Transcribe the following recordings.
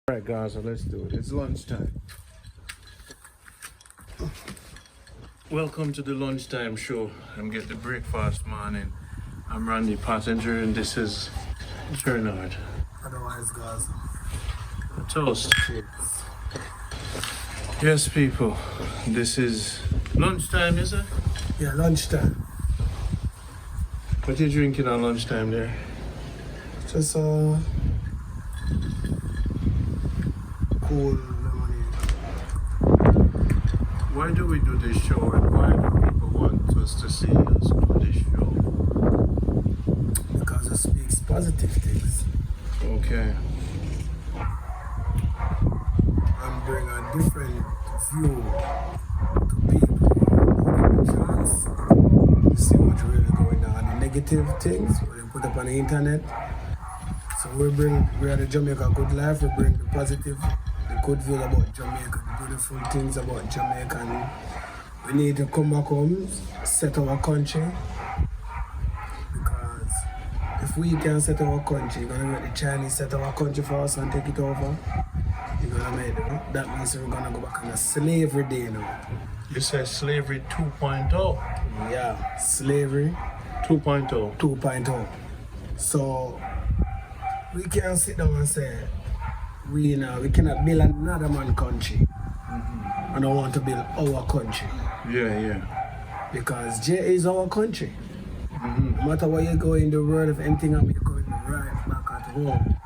All right, Gaza, let's do it. It's lunchtime. Welcome to the Lunchtime Show. I'm getting the breakfast morning. I'm Randy Pottinger, and this is Bernard. Otherwise, Gaza. A toast. Yes, people. This is lunchtime, is it? Yeah, lunchtime. What are you drinking on lunchtime there? Just cool lemonade. Why do we do this show, and why do people want us to see us do this show? Because it speaks positive things Okay. and bring a different view to people. Give them a chance to see what's really going on. The negative things we put up on the internet. So we are the Jamaica Good Life. We bring the positive, the good view about Jamaica, the beautiful things about Jamaica. And we need to come back home, set our country. Because if we can set our country, we're gonna let the Chinese set our country for us and take it over. You're gonna make it. That means we're gonna go back on a slavery day now. You said slavery 2.0. Yeah, slavery 2.0. 2.0. So we can't sit down and say we cannot build another man country. I don't want to build our country Yeah. because J is our country. No matter where you go in the world, if anything happens, you're going right back at home.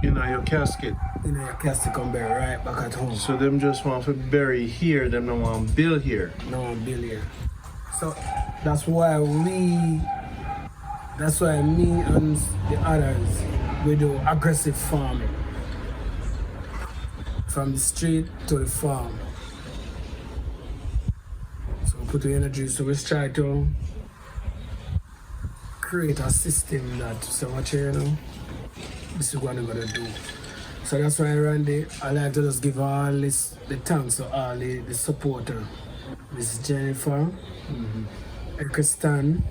You know, your casket. You know, your casket come back right back at home. So them just want to bury here, them don't want to build here. No one build here. So that's why me and the others, we do aggressive farming. From the street to the farm. So we put the energy, so we try to create a system that, so much, this is what I'm gonna do. So that's why, Randy, I like to just give all this, the thanks to all the supporter. Miss Jennifer, Ekistan,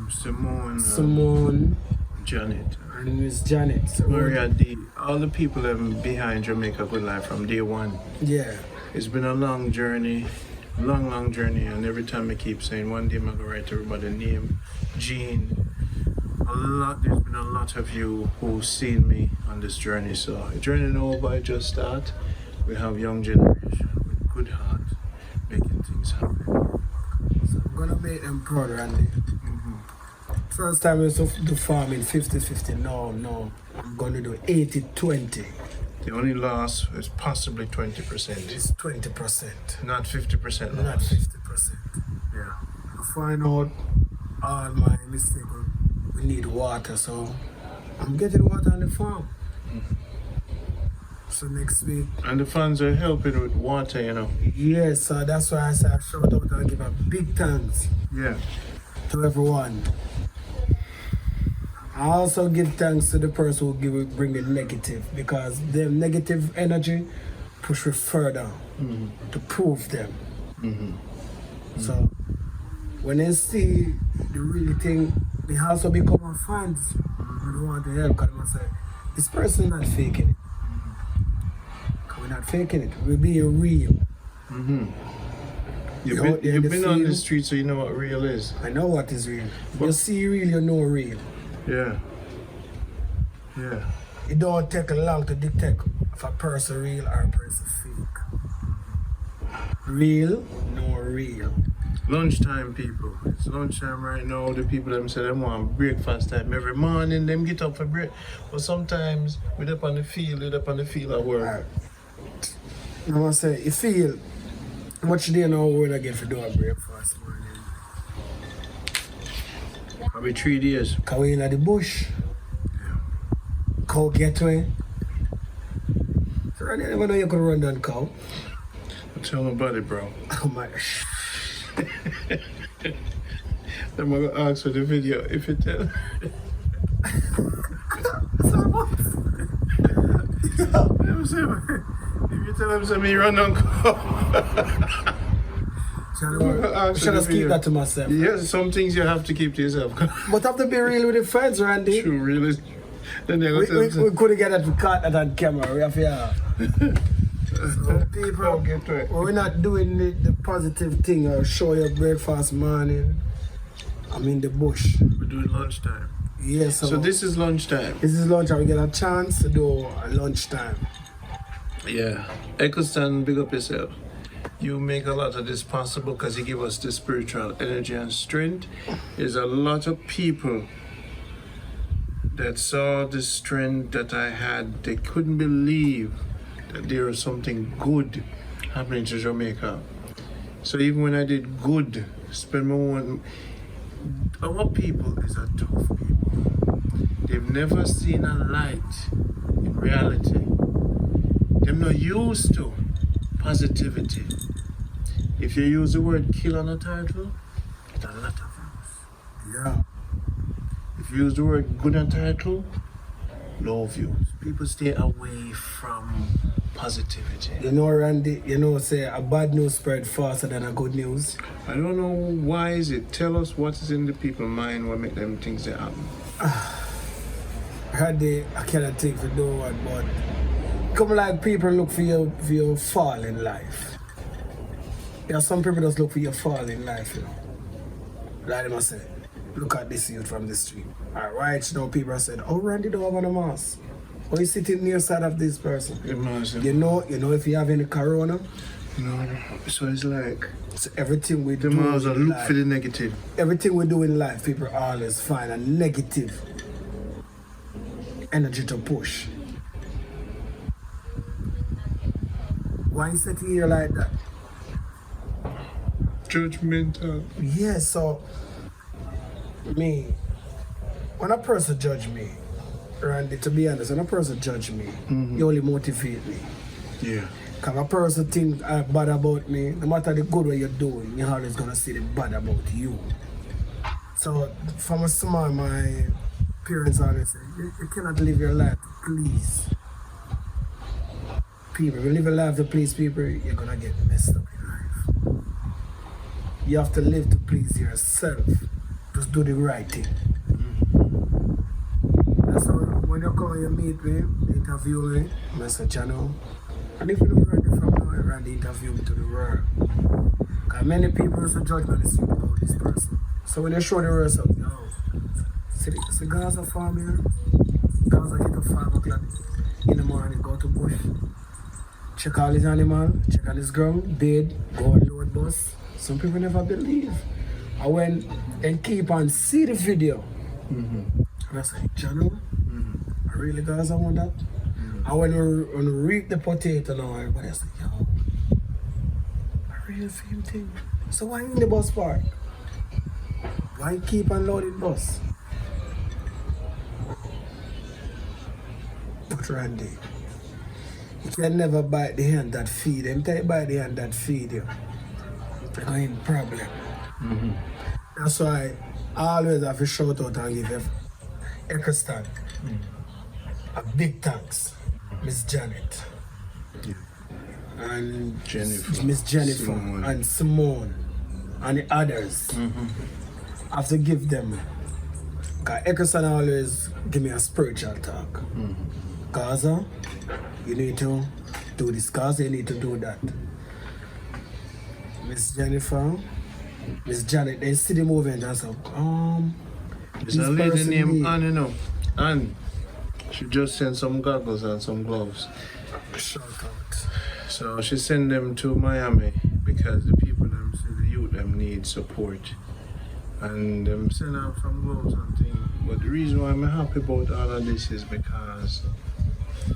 Simone, Janet, and Miss Janet. So Maria D, all the people that are behind Jamaica Good Life from day one. yeah. It's been a long journey, long journey, and every time I keep saying one day I'm gonna write everybody name, Jean. There's been a lot of you who've seen me on this journey. So the journey no by just start. We have young generation with good heart making things happen. So I'm gonna make them proud, Randy. First time I used to do farming 50-50. No. I'm gonna do 80-20. The only loss is possibly 20%. It's 20%. Not 50% loss. Not 50%. Yeah. I find out all my mistakes. We need water, so I'm getting water on the farm. So next week. And the funds are helping with water, you know. Yes, so that's why I say I shout out and give a big thanks Yeah. to everyone. I also give thanks to the person who bring the negative, because their negative energy push me further to prove them. So when they see the real thing, they also become our fans. We don't want to help, because they say, this person is not faking it. We're not faking it, we're being real. You've been on the street, so you know what real is. I know what is real. You see real, you know real. Yeah. It don't take long to detect if a person real or a person fake. Real, no real. Lunchtime, people. It's lunchtime right now. The people them say they want breakfast time every morning. Them get up for break. But sometimes we're up on the field at work. I want to say, you feel, what you do now when I get for doing breakfast morning? Probably 3 days. Because we in the bush. Cow getaway. So I never know you could run down cow. Don't tell nobody, bro. Oh my gosh. I'm gonna ask for the video if you tell. If you tell them me run on cow. Should I keep that to myself? Yes, some things you have to keep to yourself. But have to be real with the friends, Randy. True, really. Then they go We to couldn't get that caught that on camera. We have to. So people, get to it. we're not doing the positive thing or show your breakfast morning. I'm in the bush. We're doing lunchtime. Yeah, So this is lunchtime. This is lunchtime. We get a chance to do a lunchtime. Yeah. Eccleston, big up yourself. You make a lot of this possible because you give us the spiritual energy and strength. There's a lot of people that saw the strength that I had. They couldn't believe that there was something good happening to Jamaica. So even when I did good, spend more on our people is a tough people. They've never seen a light in reality. They're not used to positivity. If you use the word kill on a title, it's a lot of views. Yeah. If you use the word good on title, low views. People stay away from positivity. You know, Randy, say a bad news spread faster than a good news. I don't know why is it. Tell us what is in the people's mind, what make them think they happen. Randy, I cannot think for no one, but come like people look for your fall in life. Yeah, some people just look for your fall in life, Like them say, look at this youth from the street. Alright, people said, oh, Randy don't have a mask. Or you sitting near side of this person. You know if you have any corona? No. So it's like so everything we do the in are look life, for the negative. everything we do in life, people always find a negative energy to push. Why you sitting here like that? Judgmental. Yeah, so when a person judge me, Randy, to be honest, when a person judge me, you only motivate me. Yeah. Because a person think bad about me, no matter the good way you're doing, you're always gonna see the bad about you. So from a small, my parents always say, you cannot live your life to please people. If you live your life to please people, you're gonna get messed up in life. You have to live to please yourself. Just do the right thing. That's how when you come and you meet me, interview me, I say, channel. And if you don't Randy from now, Randy interview me to the world. Because many people also judge me about this person. So when you show the rest of yo, see Gaza farm here. Gaza get up 5 o'clock in the morning, go to bush. Check all his animal, check on his ground, bed, go on load bus. Some people never believe. I went and keep on see the video. And I said, Channel, I really Gaza want that. And when we reap the potato now, everybody said, yo, I really feel thing. So why in the bus park? Why keep on loaded bus? But Randy, you can never bite the hand that feed them. Tell you bite the hand that feed you. You're going in problem. That's why I always have to shout out and give Eccleston a big thanks. Miss Janet. Yeah. And Jennifer. Miss Jennifer Simone. and Simone and the others. I have to give them. Because Eccleston always give me a spiritual talk. Gaza, you need to do this. Gaza, you need to do that. Miss Jennifer, Miss Janet, they see the movement and say, There's a lady named Anne, Anne. She just sent some goggles and some gloves. Shout out. So she sent them to Miami because the people them say the youth them need support. And them send out some gloves and things. But the reason why I'm happy about all of this is because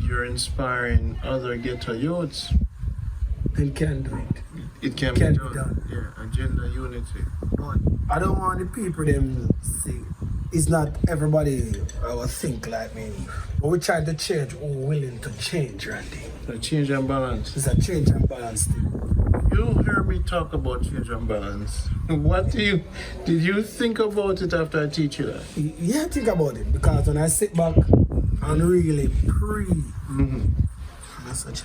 you're inspiring other ghetto youths. They can do it. It can be done. Yeah, agenda unity. But I don't want the people them see. It's not everybody will think like me. But we try to change who willing to change, Randy. A change and balance. It's a change and balance thing. You heard me talk about change and balance. What did you think about it after I teach you that? Yeah, think about it. Because when I sit back and really pray, I said,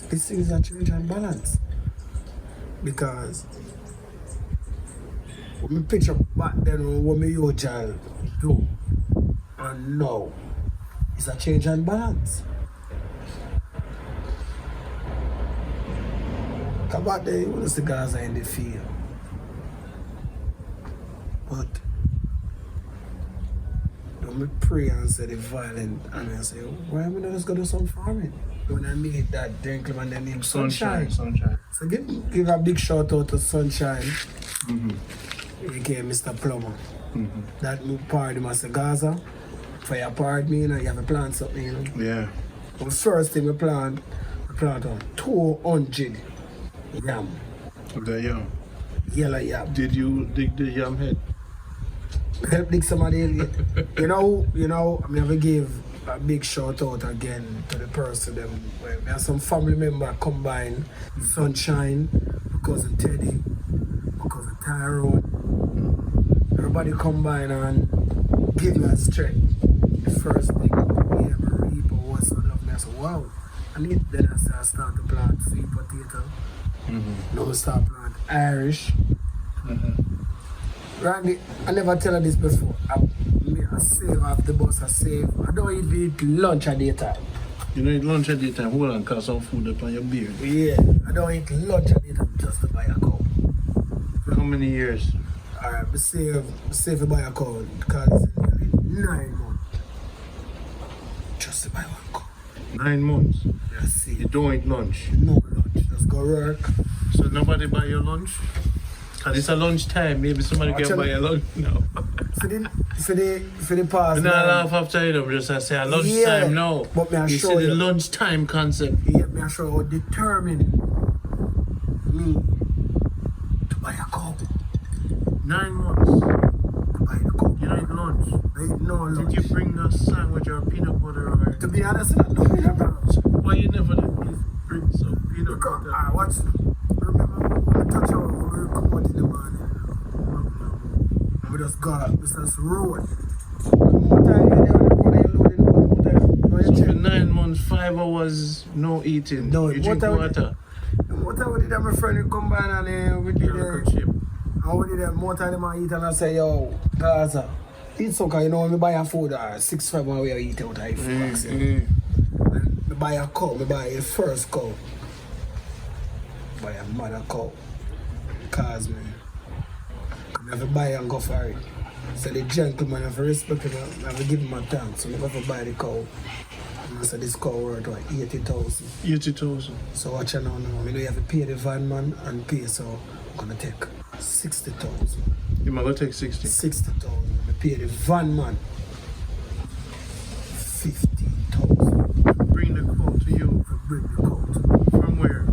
this thing is a change and balance. Because when me picture back then what me usually do and now, It's a change and balance. Come back there, you want to see Gaza in the field. But don't me pray and say the violent and I say, why am I not just gonna do some farming? When I meet that gentleman named Sunshine. So give a big shout out to Sunshine. aka Mr. Plumber. That move part him as a Gaza. For your part, me, you know, you have to plant something, you know. Yeah. But first thing we plant on 200 yam. The yam. Yellow yam. Did you dig the yam head? Help dig somebody, you know, I'm gonna give a big shout out again to the person them. We have some family member combine, Sunshine, my cousin Teddy, my cousin Tyrone. Everybody combine and give me a strength. The first thing we ever reap or what sort of me, I said, wow. And then I start to plant sweet potato. Now we start plant Irish. Randy, I never tell her this before. I save off the bus, I save. I don't eat lunch at daytime. You don't eat lunch at daytime? Hold on, cause some food up on your beard. Yeah, I don't eat lunch at daytime just to buy a cow. For how many years? Alright, I save to buy a cow because it's nearly 9 months. Just to buy one cow. 9 months? Yeah, see. You don't eat lunch? No lunch, just go work. So nobody buy your lunch? Cause it's a lunch time, maybe somebody can buy your lunch now. For the past. I'm not laugh after it, I'm just I say a lunchtime now. But me I you show see you. the lunchtime concept. Yeah, me I show you how determined me to buy a cow. 9 months. To buy the cow. You don't eat lunch? I eat no lunch. Did you bring a sandwich or peanut butter or? To be honest, I don't eat lunch. Why you never let me bring some peanut butter? I watch. Remember when I touch out when we come out in the morning. We just got this road. More time you're there on the road and you're loading more time. So for 9 months, 5 hours, no eating. No, you drink water. More time we did that, my friend, we come by and we did Chip. and we did that. More time I eat and I say, yo, Gaza, eat some, cause you know when we buy a food, 6-5 when we eat out, I eat we buy a cow, we buy a first cow. Buy a mother cow. Cause me, I have to buy and go for it. So the gentleman have to respect him, I have to give him a thanks. So I have to buy the cow. And I said this cow worth like 80,000. 80,000. So watch it now. You know you have to pay the van man and pay, so I'm gonna take 60,000. You might go take 60. 60,000. I pay the van man 50,000. Bring the cow to you. I bring the cow to me. From where?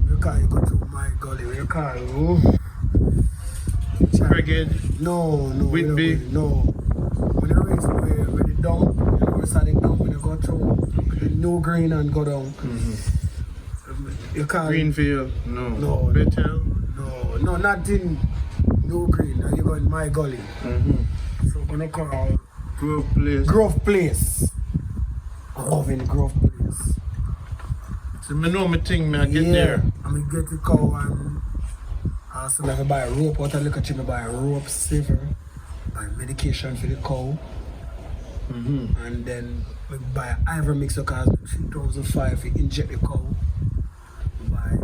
You can't go to my gully. You can't go. Craighead? No. Whitby? No. When you reach where the dump, you know, starting dump when you go through, no green and go down. You can't. Greenfield? No. No. Bethel? No, not in no green. And you go in my gully. So I'm gonna call Grove Place. Grove Place. Grove in Grove Place. So I know my thing, man. I get there. I'm gonna get the cow and also I have to buy a rope out of liquor tree, I buy a rope saver, buy medication for the cow. And then we buy an ivory mixer because 2005 we inject the cow. We buy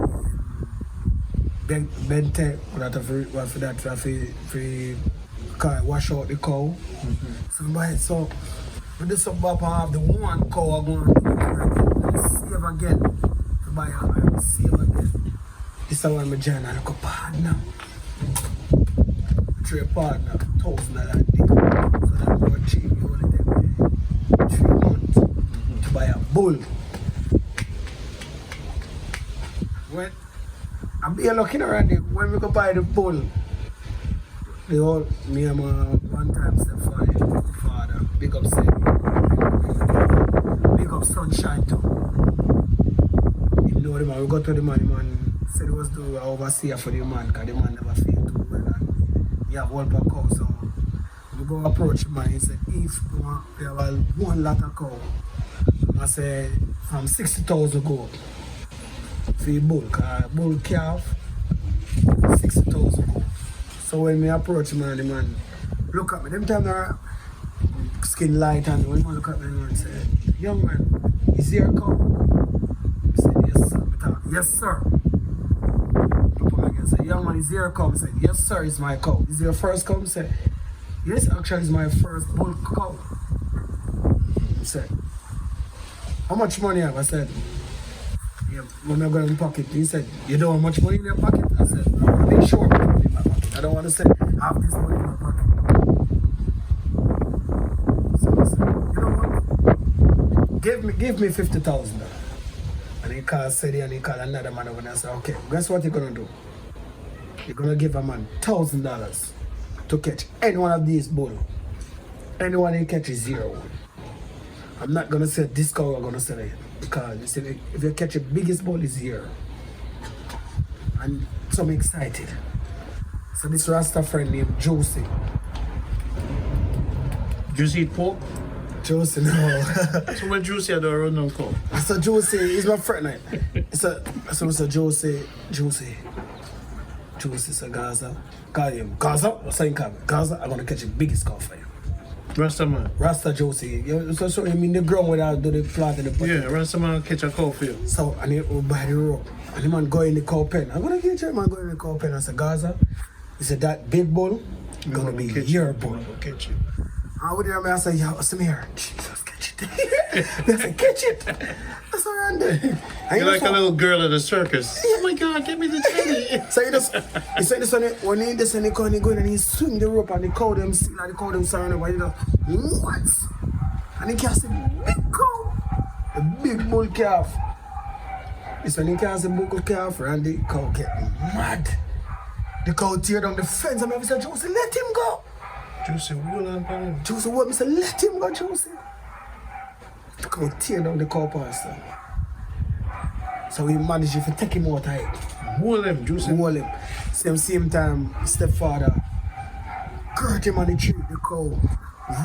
bente for that for wash out the cow. So we buy it. So we do some bop and have the one cow I'm going to save again. To buy a save again. This is one my journey and I go partner. Trade partner, $1,000 a day. So that's more cheap. You only take me 3 months to buy a bull. When I'm here looking around it, when we go buy the bull, the whole me and my one time stepfather, big up Seth, big up Sunshine too. You know the man, we go to the man said he was the overseer for the man because the man never feel too well and he have one per cow. So we go approach the man, he said if we have one lot of cow, I said from 60,000 go for the bull, because bull calf 60,000 go. So when we approach the man look at me, them time I skin light and when man look at me and say, young man, is there a cow? I said, yes sir. I thought, yes sir. Look at me again, say, young man, is there a cow? I said, yes sir, it's my cow. Is your first cow? I said, yes, actually it's my first bull cow. I said, how much money have I said? Yeah, when I got in my pocket, he said, you don't have much money in your pocket? I said, I'm make sure I have money in my pocket. I don't want to say, I have this money in my pocket. So I said, you know what? Give me $50,000. And he called Sadie and he called another man over there and said, okay, guess what you're going to do? You're going to give a man $1,000 to catch any one of these bulls. Anyone he catches 0. I'm not going to say this cow I'm going to sell it. Because you see, if you catch the biggest bull is 0. And so I'm excited. So this Rasta friend named Josie. Juicy eat pork? Josie, no. So when Juicy had a run on cow? So Josie is my friend. So Josie, so Gaza. Call him Gaza. What's saying Gaza? I'm going to catch the biggest cow for you. Rasta man? Rasta Josie. So him in the ground where I do the plant and the pot. Yeah, Rasta man catch a cow for you. So, and he will buy the rope. And the man go in the cow pen. I'm going to get you, man, go in the cow pen. I said, Gaza, he said, that big bull going to be your bull. Catch you. I would hear me, I said, yo, come here. Jesus, catch it. I said, catch it. That's around there. You're like a little girl at a circus. Oh my God, give me the teddy. So he said this one, when he this and he go in and he swing the rope and the cow them still like the cow them surrounded by what? And he cast a big cow, a big bull calf. This when he cast a bull calf and the cow get mad. The cow tear down the fence and I said, Josie, let him go. Juicy, hold on, pal. Josie, what? I said, let him go, Josie. The cow tear down the cow pastor. So we managed to take him out of it. Hold him, Juicy. Hold him. Same time, stepfather caught him on the tree, the cow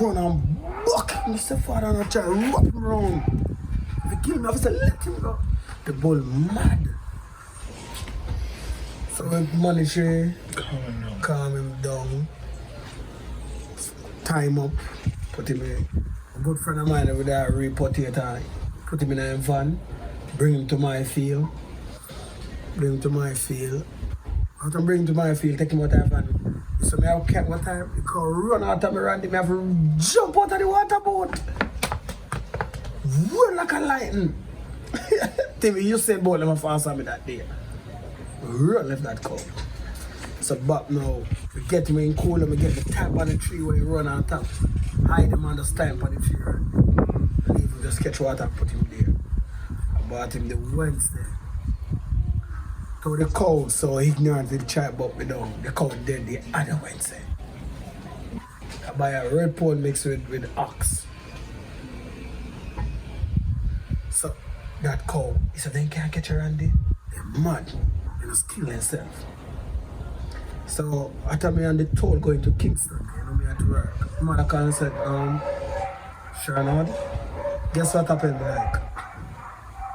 run and buck him. The stepfather and I try to wrap him around. If he kill him, I said, let him go. The bull mad. So we managed to calm him down, tie him up, put him in. A good friend of mine over there, reportator, put him in a van, bring him to my field. After bring him to my field, take him out of the van. So I have cat one time, he can run out of me randy, I have to jump out of the water boat. Run like a lightning. Timmy, you said boat them fast on me that day. Run left that cow. So back now, we get him in cooler, we get the tap on the tree where he run on top. Hide him on the stamp on the tree and leave him just catch water and put him there. I bought him the Wednesday. So the cow so ignorant with the child but me down. The cow dead the other Wednesday. I buy a red pole mixed with ox. So that cow, he said, then can't catch her Randy. They're mad. They just kill themselves. So after me on the toll going to Kingston, you know me at work. Mother called and said, Shannon, guess what happened like?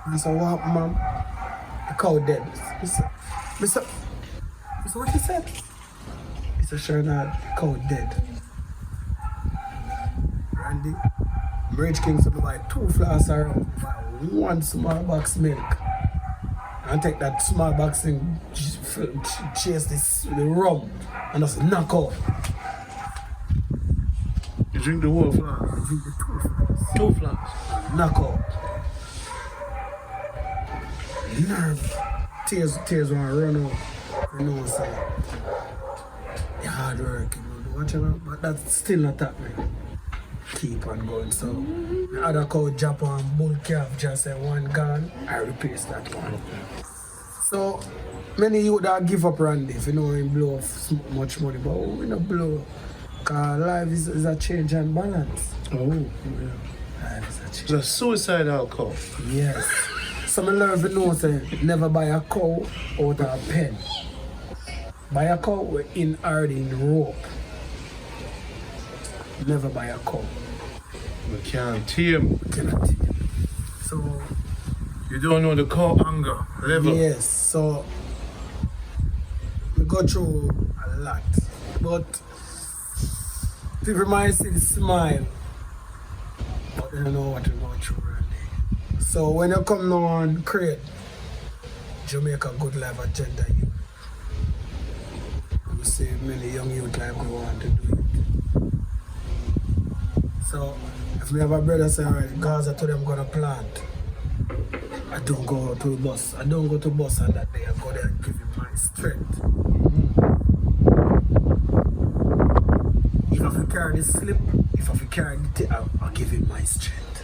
I said, what happened, mom? The cow dead. Mister, what he said? He said, Shannon, the cow dead. Randy, Bridge Kingston to buy 2 flasks around, buy 1 small box milk. And take that small box and chase the rum and just knock out. You drink the whole flask? I drink the 2 flasks. 2 flasks? Knock out. Nerve. Tears want to run out. You know, so you're hard work, you know, watch it, but that's still not happening. Keep on going. So the other cow jump on bull calf, just say one gone, I replace that one. So many youth that give up Randy if you know him blow off much money, but we don't blow. Cause life is a change and balance. Oh, yeah. Life is a change. It's a suicidal cow. Yes. So I learn to know say never buy a cow out of a pen. Buy a cow in already in rope. Never buy a cow. We can't tame. Cannot tame. So You don't know the cow anger level. yes, so we go through a lot. But people might see the smile but they don't know what to go through really. So when you come now and create Jamaica Good Life Agenda Youth, we see many young youth like we want to do it. So if we have a brother say, alright, Gaza today I'm gonna plant, I don't go to the bus. I don't go to the bus on that day. I go there and give him my strength. If I carry the slip, if I carry the I'll give him my strength.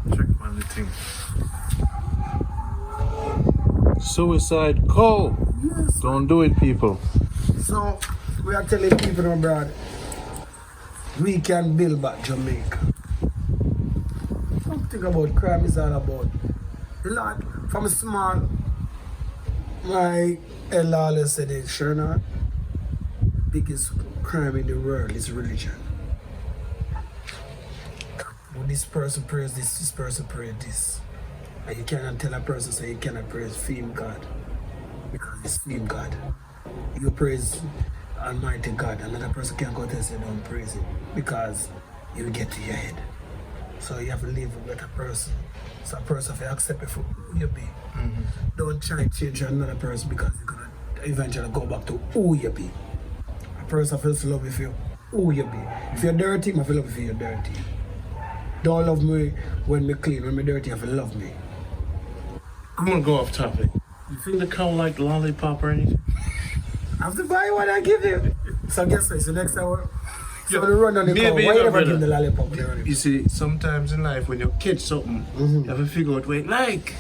Check on the thing. Suicide call. Yes. Don't do it, people. So we are telling people abroad, we can build back Jamaica. Something about crime is all about. A lot from small, my elder always said it, sure not. Biggest crime in the world is religion. When this person prays this person prays this. And you cannot tell a person say you cannot praise Fame God. Because it's Fame God. You praise Almighty God, another person can't go there and say don't praise him. Because you will get to your head. So you have to live with a person. So a person will accept it for who you be. Mm-hmm. Don't try to change another person because you're going to eventually go back to who you be. A person feels love with you, who you be. If you're dirty, I feel love if you're dirty. Don't love me when me clean. When me dirty, I feel love me. I'm gonna go off topic. You think the cow like lollipop or anything? I have to buy what I give you. So guess what? So next hour, so Yeah, the run on the car, maybe why you not, never brother. give the lollipop there? You see, sometimes in life when you catch something, you have to figure out what it like.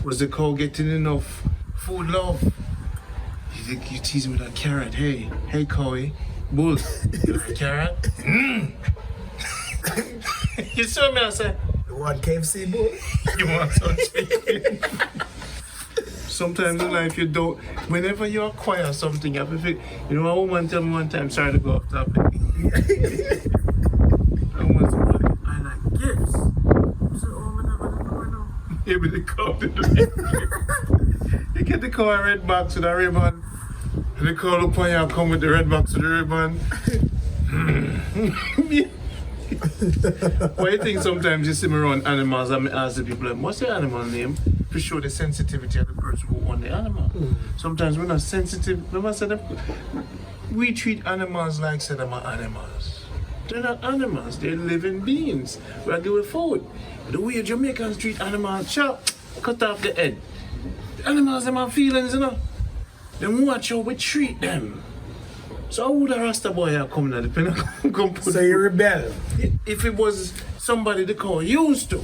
Was the cow getting enough food love? You think you tease me with a carrot? Hey cowie, bull, you like carrot? You saw me, I said, You want KFC, boy? you want some chicken? Sometimes in life you don't, whenever you acquire something, you have to figure, you know, a woman tell me one time, sorry to go off topic. I want somebody, I like gifts. So, oh, I know. Maybe the cow did You get the cow a red box with a ribbon, and the cow look on you and come with the red box with the ribbon. What do you think sometimes you see me around animals and I ask the people, like, what's the animal name? To show the sensitivity of the person who own the animal. Sometimes we're not sensitive. Remember I said we treat animals like say them are animals. They're not animals, they're living beings. We are giving food. The way Jamaicans treat animals, chop, cut off the head. The animals them have feelings, you know. Then watch how we treat them. So how would a Rasta boy have come to the pen and come put So you rebel. if it was somebody the cow used to?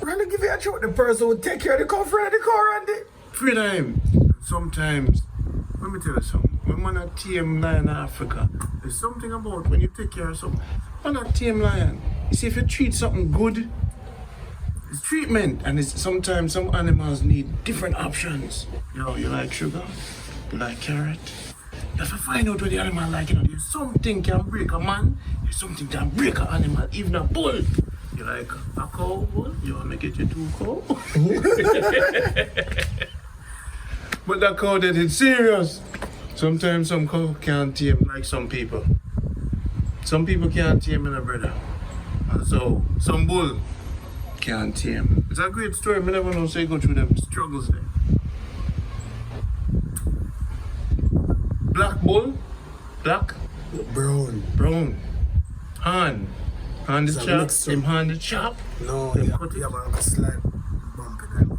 We're gonna give you a shot. The person would take care of the car, friend of the car, and it. Free time. Sometimes, let me tell you something. When man a tame lion in Africa, there's something about when you take care of something. Man a tame lion. You see, if you treat something good, it's treatment. And it's sometimes some animals need different options. You know, you like sugar, you like carrot. You have to find out what the animal like. You know, there's something can break a man, there's something can break an animal, even a bull. You like a cow, bull? You want to get you 2 cow? But that cow that is serious. Sometimes some cow can't tame like some people. Some people can't tame in a brother. And so some bull can't tame. It's a great story. I never know say go through them struggles there. Black bull, black, brown, hand the It's a chop, mixture. him hand the chop. No, Them you cut it. have a slight bump in it.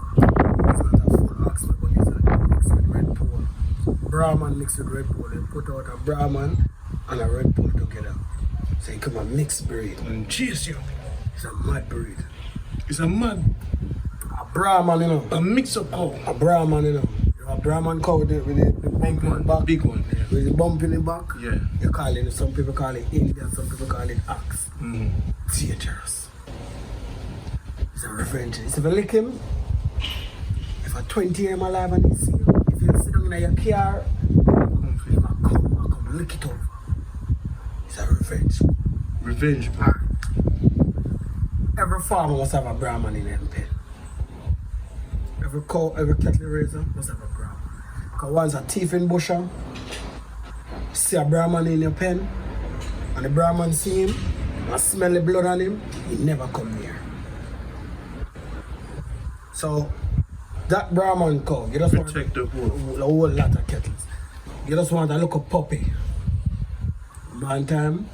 It's not a full Oxford, but it's a mix with Red Bull. Brahman mixed with Red Bull. They put out a Brahman and a Red Bull together. So you come a mixed breed. And chase you. It's a mad breed. It's a mad, A Brahman, you know. a mix up cow. A Brahman, you know. A Brahman cow with the bump in the back. Big one. Yeah. With the bump in the back. Yeah. You call it, some people call it Indian, some people call it ox. Mm. Dangerous. It's a revenge. It's if you lick him, if a 20 year alive and you see him, if you sit down in your car, him a come lick it over. It's a revenge. Revenge. Every farmer must have a Brahman in them pen. Every cow, every cattle raiser must have a Brahman. Because once a thief in busher, see a Brahman in your pen, and the Brahman see him, I smell the blood on him, he never come near. So that Brahman cow, you just Protect the wolf. a whole lot of kettles. You just want to look a puppy. Man time,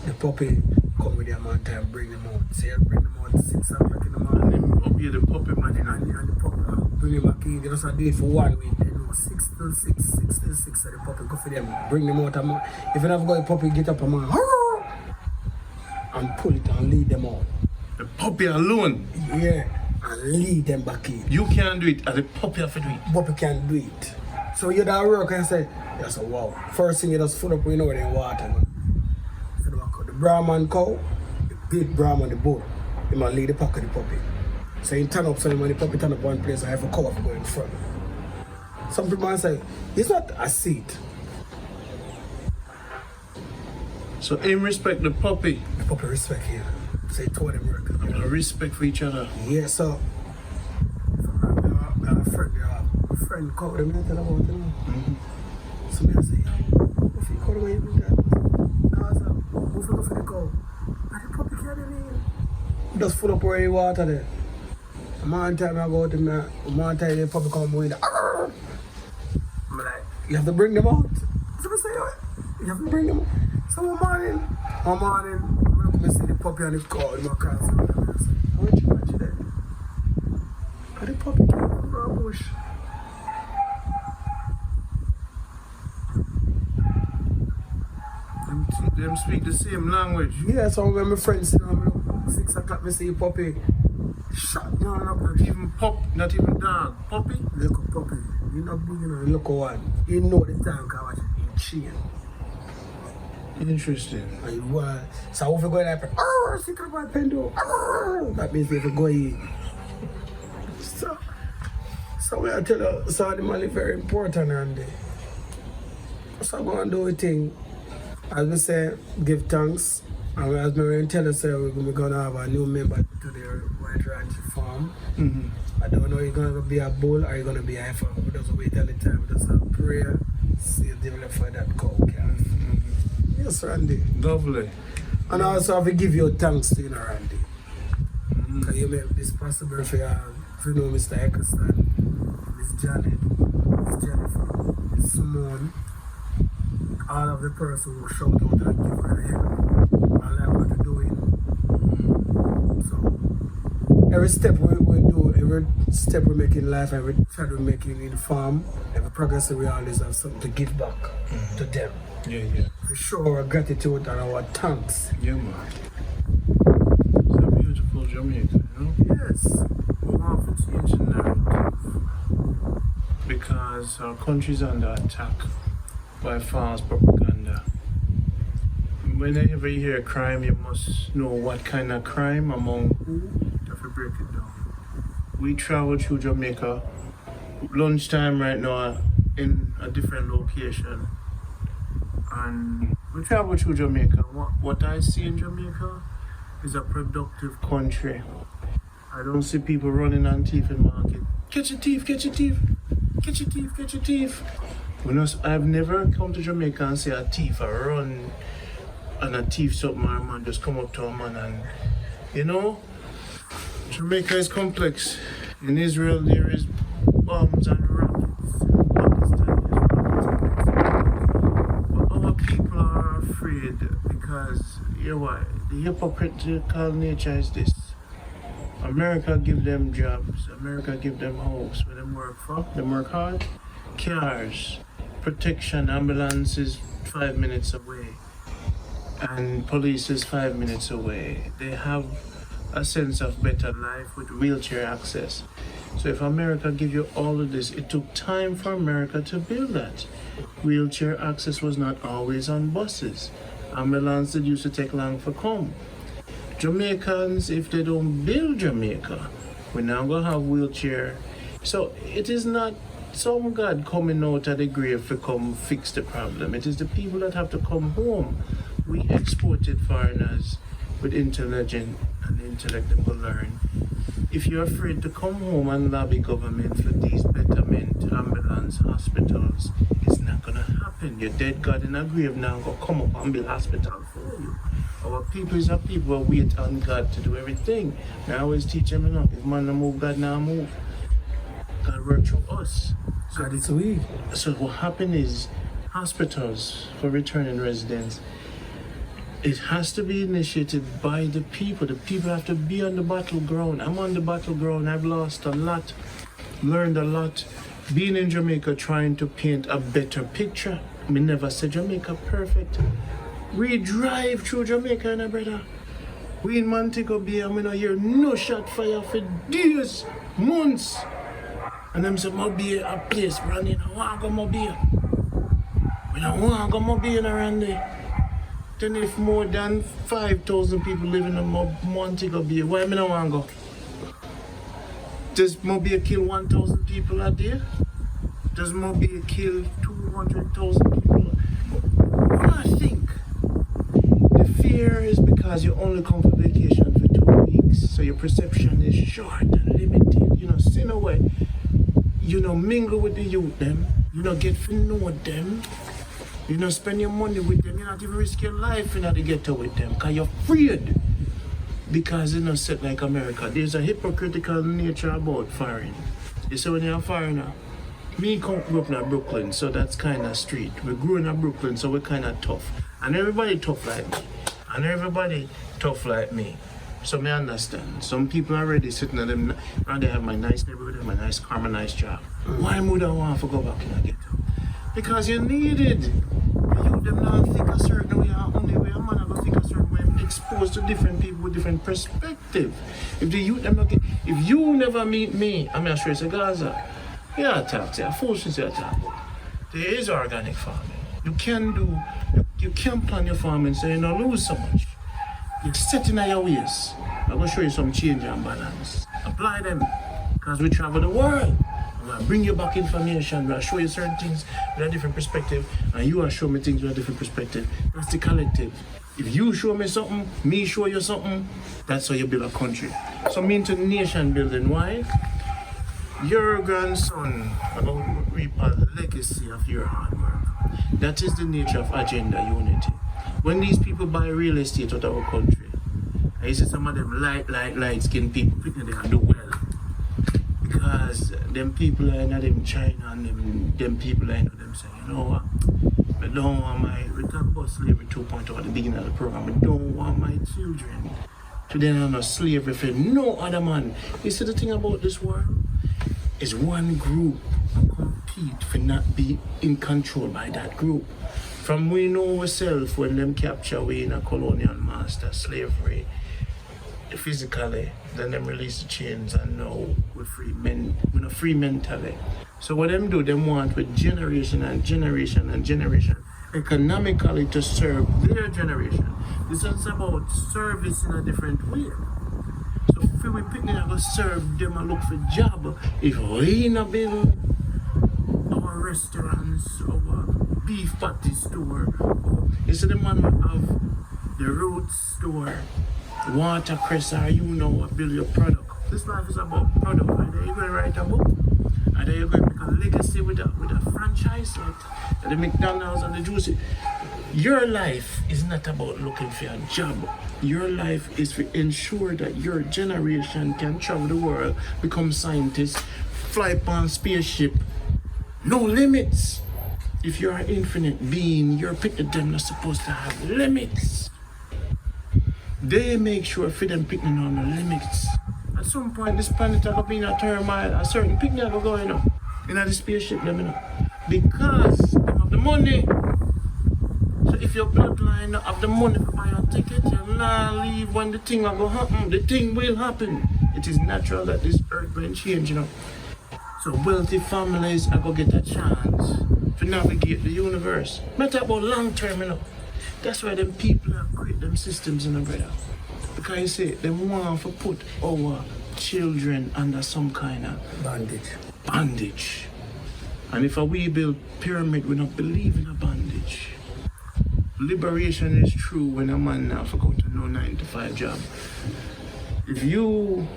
the puppy come with your man time, bring them out. Say you bring them out 6 o'clock in the morning. And then up here the puppy man, you know. And the puppy bring him back in. You just do it for 1 week. They know 6 till 6, 6 till 6, so the puppy go for them. Bring them out. If you never got a puppy, get up a man and pull it and lead them out. The puppy alone. Yeah, and lead them back in. You can't do it, and the puppy have to do it. Puppy can't do it. So you that work and say, yes, wow. First thing you just full up with the water. So the Brahman cow, the big Brahman, the bull, he might lead the pack of the puppy. So he turn up, so when the puppy turn up one place, I have a cow to go in front. Some people might say, it's not a seat. So him respect the puppy. The puppy respect you. So he told them work. And respect for each other. Yeah, so I have a friend called them and tell about it. So me I say, yo, if you call away with that, Gaza, move to go for the cow. And the puppy can't even. Just full up already water there. One time I go to me, one time the puppy come with I'm like, you have to bring them out. So I say, yo, you have to bring them out. So one morning, I'm looking to see the puppy and the cow in my car. So I say, what you watch there? And the puppy came from the bush. Them speak the same language. Yeah, so when my friends sit down, 6 o'clock, I see a puppy shot down up. Not even dog, puppy. Look a puppy. You know big, you know, look a one. You know the time can watch it in chain. Interesting. And you so if you go in there, think about pendo. That means if you go in. So when I tell you, so the money very important and so I'm going to do a thing. As we say, give thanks. And as we tell us, we're going to have a new member to the White Ranch farm. I don't know if you're going to be a bull or you're going to be a heifer. We just wait all the time. We just have prayer, see develop for that cow calf. Yes, Randy. Lovely. And also have to give your thanks to you, Randy. Because you make this possible for you know Mr. Eccleston, Miss Janet, Miss Jennifer, Miss Simone, all of the person who shout out and give her a help. I like what you're doing. So every step we do, every step we make in life, every child we make in the farm, every progress we always have something to give back to them. Yeah. To show our gratitude and our thanks. Yeah, man. It's a beautiful Jamaica, you know? Yes. We want to change the narrative because our country's under attack by false propaganda. Whenever you hear crime, you must know what kind of crime among who. If you break it down. We travel through Jamaica. Lunchtime right now in a different location. And we travel through Jamaica. What I see in Jamaica is a productive country. I don't see people running on thief in market. Catch a thief, catch a thief, catch a thief, catch a thief. I've never come to Jamaica and see a thief run and a thief something or a man just come up to a man and you know, Jamaica is complex. In Israel there is bombs and rockets. Pakistan is rockets. But our people are afraid because you know what? The hypocritical nature is this. America give them jobs, America give them house where them work for, them work hard. Cars, protection, ambulance is 5 minutes away. And police is 5 minutes away. They have a sense of better life with wheelchair access. So if America give you all of this, it took time for America to build that. Wheelchair access was not always on buses. Ambulance that used to take long for come. Jamaicans, if they don't build Jamaica, we're now gonna have wheelchair. So it is not some God coming out of the grave to come fix the problem. It is the people that have to come home. We exported foreigners with intelligence and intellect that will learn. If you're afraid to come home and lobby government for these betterment, ambulance, hospitals, it's not gonna happen. Your dead God in a grave now gonna come up and build hospital for you. Our people is a people who wait on God to do everything. I always teach them, if man no move, God now move. God work through us. God is we. So what happened is, hospitals for returning residents, it has to be initiated by the people. The people have to be on the battleground. I'm on the battleground. I've lost a lot, learned a lot. Being in Jamaica, trying to paint a better picture. Me never said Jamaica perfect. We drive through Jamaica, brother. We in Montego Bay, and we don't hear no shot fire for days, months. And them say, Mobile a place running. I want to go Mobile. We don't want to go Mobile around there. Then if more than 5,000 people live in Montego Bay, why me don't want to go? Does Mobile kill 1,000 people a day? Does Mobile kill 200,000 people? What I think, the fear is because you only come for vacation for 2 weeks, so your perception is short and limited. Sin away. Mingle with the youth them. Get to know them. Spend your money with them. You not even risk your life to get to with them, because you're afraid. Because it's not set like America. There's a hypocritical nature about foreign. You see, when you're a foreigner, me grew up in Brooklyn, so that's kind of street. We grew in Brooklyn, so we're kind of tough. And everybody tough like me. And everybody tough like me. So me understand. Some people are already sitting at them, and they have my nice neighborhood, my nice car, my nice job. Why would I want to go back in a ghetto? Because you need it. You them not think a certain way, and only way a man go think a certain way. Exposed to different people with different perspective. If the youth them not get, if you never meet me, I'm not sure it's a Gaza. Yeah, talk to you. Fortunately, I talk. There is organic farming. You can plan your farming so you don't lose so much. You're setting in your ways. I'm going to show you some change and balance. Apply them. Because we travel the world. I'm going to bring you back information. I'm going to show you certain things with a different perspective. And you will show me things with a different perspective. That's the collective. If you show me something, me show you something, that's how you build a country. So I'm into nation building. Why? Your grandson about reap a legacy of your hard work. That is the nature of agenda unity. When these people buy real estate out of our country, I see some of them light skinned people thinking they can do well. Because them people are in them China and them people I know them saying, you know what? I don't want we talk about slavery 2.0 at the beginning of the program. I don't want my children to then have no slavery for no other man. You see the thing about this world? Is one group compete for not be in control by that group. From we know ourselves when them capture we in a colonial master slavery physically, then them release the chains and now we're free men, we're not free mentally. So what them do, them want with generation and generation and generation economically to serve their generation. This is about service in a different way. So if we picking up to serve them and look for job, if we not build our restaurants, our beef patty store, instead of man have the road store, watercress, or build your product. This life is about product. Either you're going to write a book, either you're going to make a legacy with a franchise like the McDonald's and the Juicy. Your life is not about looking for a job. Your life is to ensure that your generation can travel the world, become scientists, fly upon spaceship. No limits. If you're an infinite being, your picnic them not supposed to have limits. They make sure for them picnic on the limits. At some point, this planet will be in a turmoil. A certain picnic will go in the spaceship them because they have the money. So if your bloodline don't have the money to buy a ticket, you'll not leave when the thing will go happen. The thing will happen. It is natural that this earth will change, So wealthy families are going to get a chance to navigate the universe. Matter about long term, That's why them people have created them systems, brother. Because you see, they want to put our children under some kind of bondage. And if we build pyramid, we don't believe in a bondage. Liberation is true when a man now go to no 9-to-5 job. If you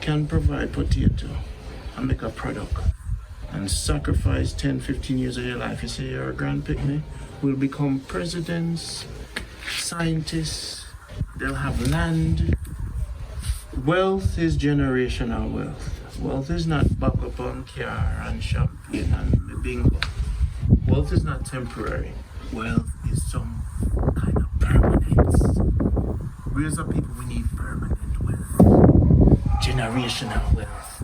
can provide potato and make a product and sacrifice 10-15 years of your life, you say your grandpickney will become presidents, scientists, they'll have land. Wealth is generational wealth. Wealth is not back up on car and champagne and bingo. Wealth is not temporary. Wealth is some kind of permanence. We as a people, we need permanent wealth. Generational wealth.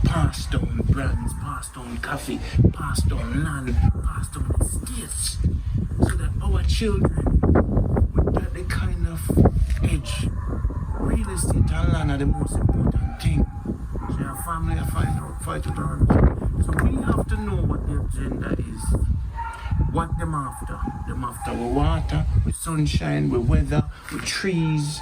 Passed down brands, passed down coffee, passed down land, passed down estates. So that our children, with that the kind of edge, real estate and land are the most important thing. So your family fight it on. So we have to know what the agenda is. What them after? Them after with water, with sunshine, with weather, with trees.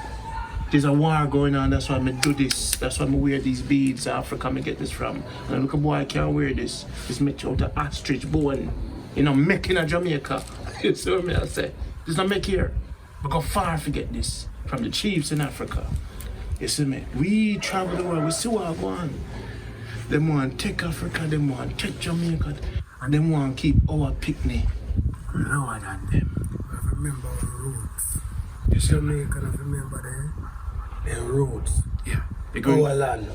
There's a war going on, that's why I do this. That's why I wear these beads. Africa, I get this from. And look, a boy, I can't wear this. It's made out of ostrich bone. You know, make in a Jamaica. You see what I say? It's not make here. We go far to get this from the chiefs in Africa. You see me? We travel the world, we see what go on. They want to take Africa, they want to take Jamaica, and they want to keep our picnic lower than them. I remember our roots. You see me? Jamaica, I remember their roots. Yeah. Our land.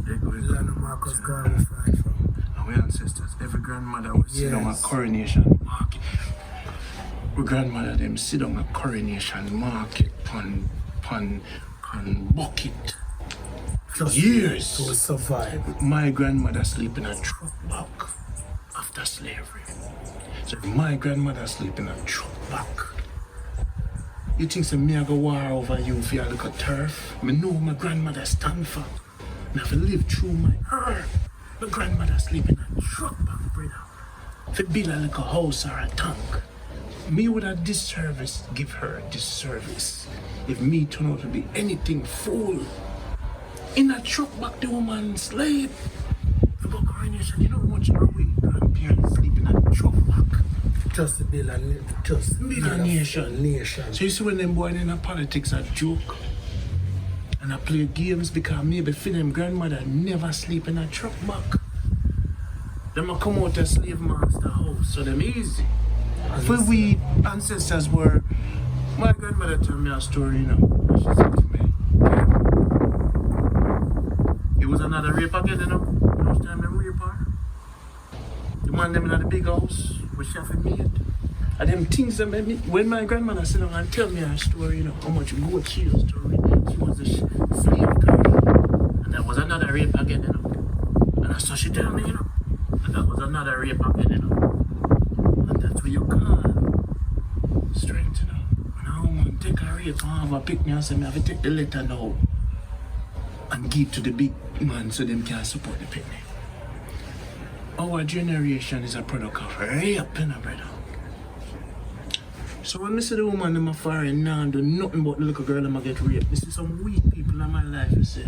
They're going The land of Marcus Garvey fight from. Our ancestors, every grandmother would sit on a coronation market. Our grandmother them sit on a coronation market pan bucket. Just Years. to survive. My grandmother sleep in a truck back after slavery. So if my grandmother sleep in a truck back, you think say me I go war over you if you look at turf? Me know my grandmother stand for. Me have to live through my her. My grandmother sleep in a truck back, brother. If it be like a house or a tank, me would a disservice give her a disservice if me turn out to be anything fool. In a truck back the woman slave. For go coronation, you know how much are we grandparents sleep in a truck back? Just to build a nation. So you see when them boys in a politics a joke and I play games because maybe for them grandmother never sleep in a truck back. Them a come out a slave master house, so them easy. For we ancestors were, my grandmother tell me a story, you know. She said to me, it was another rape again, you know. Last time them rape her. The man them in the big house with she have to meet. And them things that made me, when my grandmother sit down and tell me her story, you know, how much goat she used to rape. She was a slave girl. And that was another rape again, you know. And that's what she tell me, you know. And that was another rape again, you know. And that's where you can strength, you know. When a woman take a rape and have a picnic and say, me have to take the letter now and give to the big man so them can support the picnic. Our generation is a product of rape, you know, brother. So when I see the woman in my foreign now do nothing but the little girl and get raped, this is some weak people in my life, you see.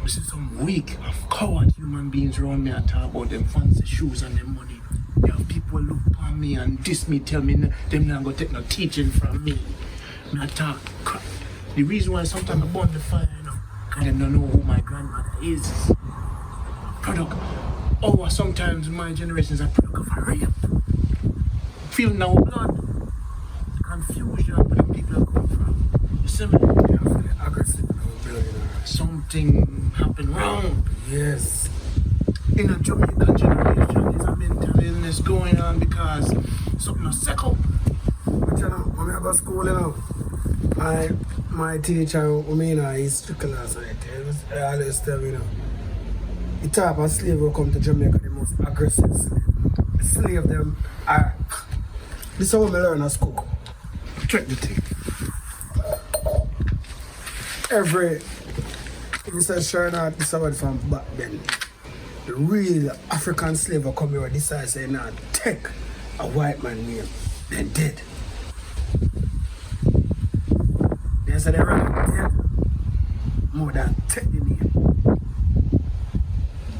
This is some weak, coward human beings around me and talk about them fancy shoes and them money. You have people look upon me and diss me, tell me them not gonna take no teaching from me. Me I talk crap. The reason why sometimes I burn the fire, you know, because they don't know who my grandmother is. Product. Oh, sometimes my generation is a product of a rape. Feel no blood. Confusion where the people are coming from. You see me? Yeah, I feel aggressive now, building Something happened wrong. Yes. In a Jamaican generation, there's a mental illness going on because something is sick up. But you know, when I go to school, you know, my teacher, he's strict class, right? He always tell me, you know, the type of slave who come to Jamaica, the most aggressive slave. The slave them are. This is how I learn at school. Check the thing. Every, you say sure not, this is from back then. The real African slave will come here and decide say nah, take a white man name, then dead. They say they run dead more than take the name.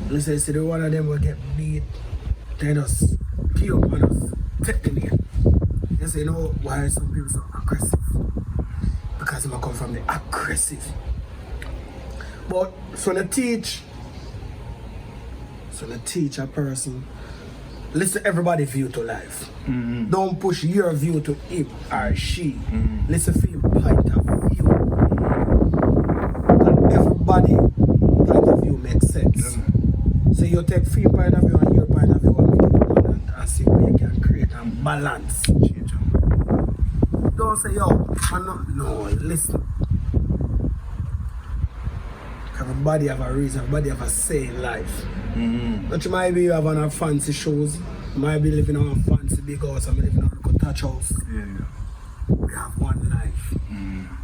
They say see the one of them will get beat, they just pee up on us, take the name. They say you know why some people so aggressive? Because they come from the aggressive. But so they teach a person listen to everybody's view to life. Don't push your view to him or she. Listen to your point of view. And everybody point of view makes sense. So you take free point of view and your point of view and make it one and see where you can create a balance. Don't say, yo, no, listen. Everybody have a reason, everybody have a say in life. But you might be having a fancy shoes, you might be living on a fancy big house, and living on a touch house. We have one life.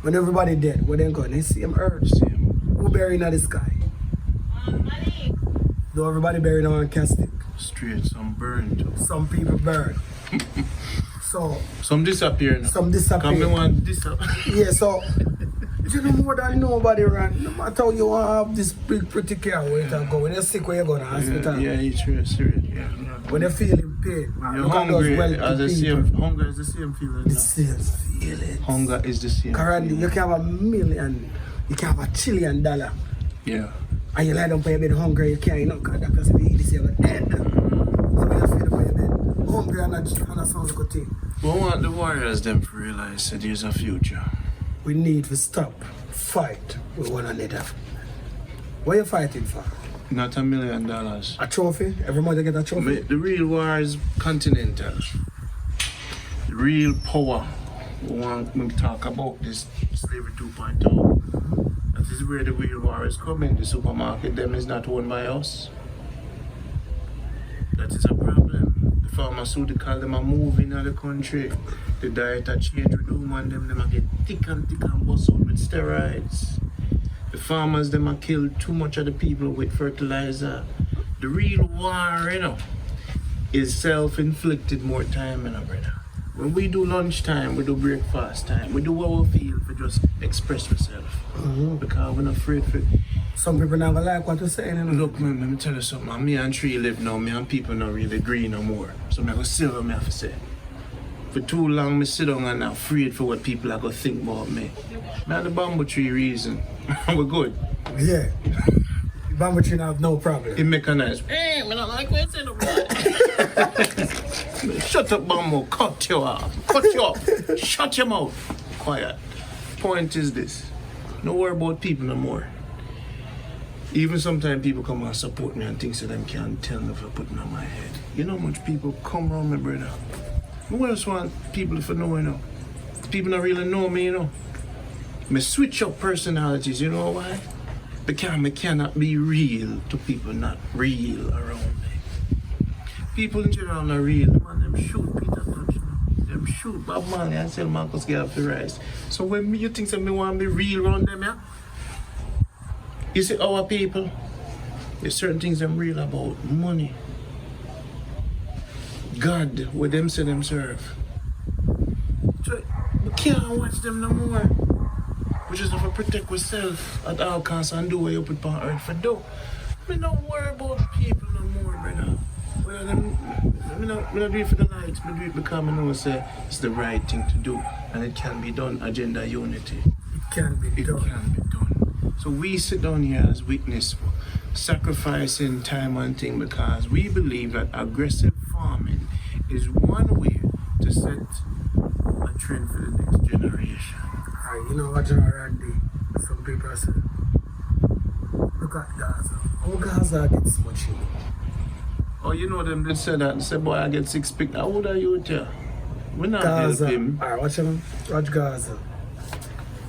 When everybody dead, where they going? They see him earth. Who buried in the sky? Though everybody buried in one casket. Straight, some burned too. Some people burn. So some disappear now. Some disappear. Come one disappear. Yeah, so you know more than nobody run. No matter how you want to have this big pretty care where you go. When you're sick, where you go to the hospital. Yeah, it's true, serious. Yeah. When you're feeling pain. You're hungry, hunger is the same feeling. The same feeling. Hunger is the same. Currently, you can have $1 million, you can have $1 trillion. Yeah. And you lie down for your bed hungry, you can't, because doctor said you eat this, you're dead. So when you feel for your bed hungry and that sounds like a thing. We want the warriors them to realize that there's a future. We need to stop, fight with one another. What are you fighting for? Not $1 million. A trophy? Every month you get a trophy? The real war is continental. The real power. We want to talk about this slavery 2.0. That is where the real war is coming. The supermarket them is not owned by us. That is a problem. The pharmaceutical them are moving out of the country. The diet are changed with them and them are get thick and bust out with steroids. The farmers them are killed too much of the people with fertilizer. The real war, is self-inflicted more time, brother. When we do lunchtime, we do breakfast time, we do what we feel for just express ourselves. Because we're not afraid for. Some people never like what you're saying. Look, man, let me tell you something. Me and Tree live now, me and people not really agree no more. So I'm going to say what I have to say. For too long, me sit down and I'm afraid for what people are going to think about me. Man, the bamboo tree reason. We're good. Yeah. Bamboo tree have no problem. It mechanized. Hey, me not like what you say no boy. Shut up, bamboo. Cut you off. Cut you off. Shut your mouth. Quiet. Point is this. Don't worry about people no more. Even sometimes people come and support me and things that them can't tell me for putting on my head. You know how much people come around me, brother. I just want people to know, People don't really know me, Me switch up personalities, you know why? Because I cannot be real to people not real around me. People in general are real. Man, them shoot Peter Touch. Them shoot Bob Marley and sell Marcus Garvey rice. So when you think that me want to be real around them, yeah? You see, our people, there's certain things I'm real about. Money. God, what them say them serve. So, we can't watch them no more. We just have to protect ourselves at all costs and do what you put on earth for do. We don't worry about people no more, brother. Well, we don't do it for the lights, we do it because I know it's the right thing to do. And it can be done, agenda unity. It can be done. So we sit down here as witness, sacrificing time and thing because we believe that aggressive farming is one way to set a trend for the next generation. You know what, General Randy? Some people say, look at Gaza. How Gaza gets much heat? Oh, you know them, they said that. They said, boy, I get 6 pick. How old are you here? We're not Gaza. helping him. Alright, watch Gaza.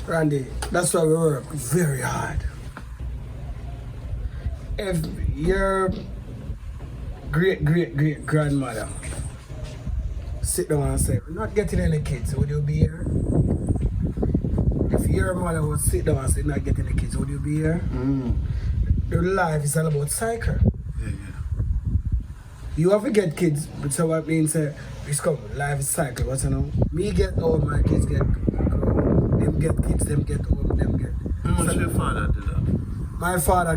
Randy, that's why we work very hard. If your great grandmother sit down and say, we're not getting any kids, would you be here? If your mother would sit down and say, not getting any kids, would you be here? Your life is all about cycle. Yeah. You have to get kids, but so what means it's come, life is cycle, what's Me get old, my kids get old. Them get kids, them get old, them get. How much your father did that? My father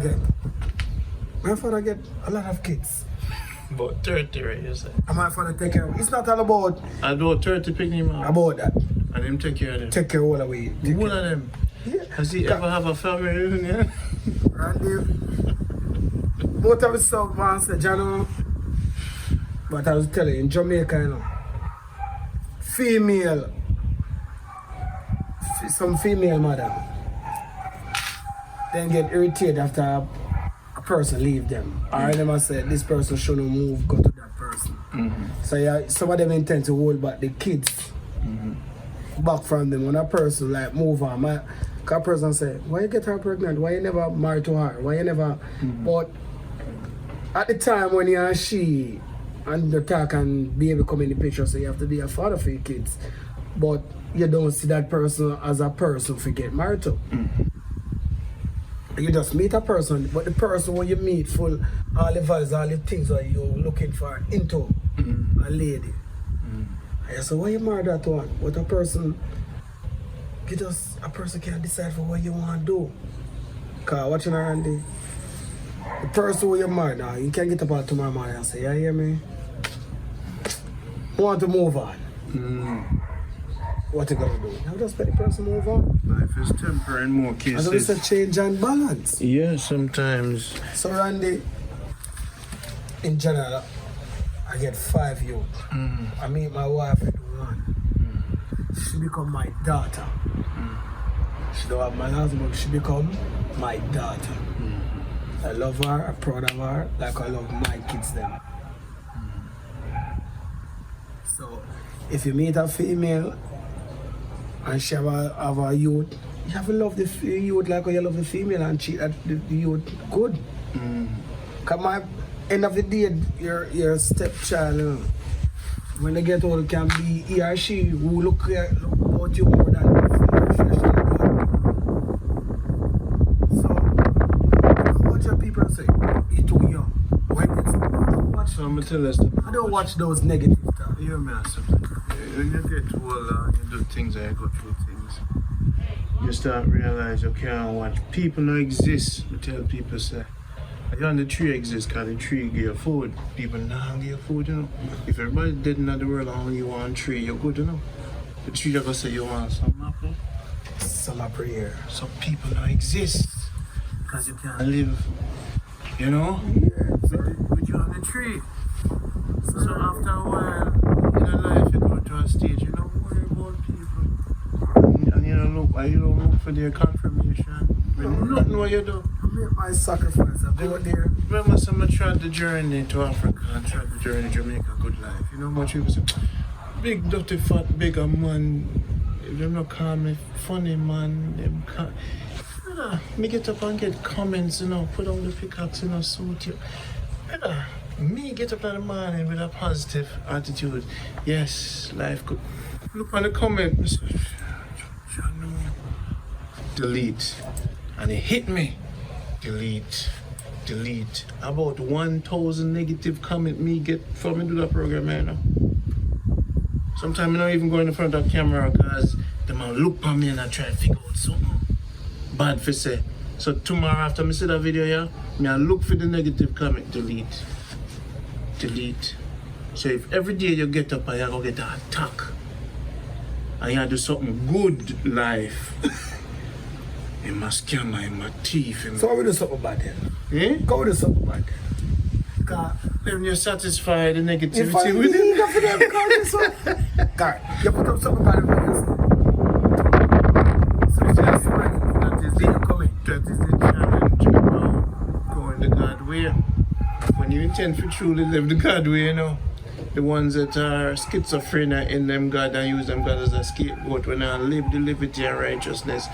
get a lot of kids. About 30, right, you say? And my father take care of. It's not all about. I do 30 picking him out. About that. And him take care of them. Take care all the way. One of them. Yeah. Has he ever have a family reunion? Randy. Both of his son man said, Jano, But I was telling you, in Jamaica, you know, some female mother then get irritated after a person leave them. Or them say this person shouldn't move, go to that person. So yeah, some of them intend to hold back the kids back from them. When a person like move on, a person say, why you get her pregnant? Why you never married to her? Why you never? But at the time when you and she and the talk and baby come in the picture, so you have to be a father for your kids. But you don't see that person as a person to get married to. You just meet a person, but the person when you meet full all the values, all the things that you're looking for into a lady. I say, why you married that one? But a person can't decide for what you want to do. Cause watching around the person who you married now, you can't get up on tomorrow morning and say, you hear me? I want to move on. What you gonna do? You just let the person move on. Life is temporary in more cases. And it's a change and balance. Yeah, sometimes. So Randy, in general, I get 5 youth. I meet my wife at 1. She become my daughter. She don't have my husband, but she become my daughter. I love her, I'm proud of her, like I love my kids then. So if you meet a female and she have a youth, you have to love the youth like you love the female and treat the youth good. Cause my end of the day, your stepchild, you know, when they get old, can be he or she who look about you more than so what your people say? You're too young. When I don't watch those negative stuff. You're massive. When you get older, you do things and you go through things. You start realize you can't watch. People don't exist. I tell people say, you and the tree exists because the tree give you food. People not give you food, you know. If everybody dead in the world and only you want a tree, you're good, you know. The tree just gonna say you want some apple. Some apple here. Some people don't exist because you can't live, you know, with you on the tree. So after a while in your life, you go to a stage, you don't worry about people. And you don't look for their confirmation. Nothing what you do. I make my sacrifice. I go there. Remember, someone tried the journey to Africa and tried the journey to Jamaica, good life. You know what people say? Big, dirty, fat, bigger man. Them not call me funny man. Them can't. Me get up and get comments, you know, put on the pickaxe, you know, suit you. Me get up in the morning with a positive attitude. Yes, life good. Look on the comment, delete. And it hit me. Delete. About 1,000 negative comment me get from me do that program, you know. Sometimes I don't even go in front of the camera because they might look at me and I try to figure out something bad for say. So tomorrow after I see that video here, I look for the negative comment, delete. So if every day you get up and you go get an attack and you do something good life, you must scammer in my teeth. So we do something bad then? Eh? Go do something bad then. When you're satisfied the negativity if I with need it. for them because God, you put up something bad in my house. So that is the challenge about going the God way. When you intend to truly live the God way, you know, the ones that are schizophrenic in them God and use them God as a scapegoat when I live the liberty and righteousness,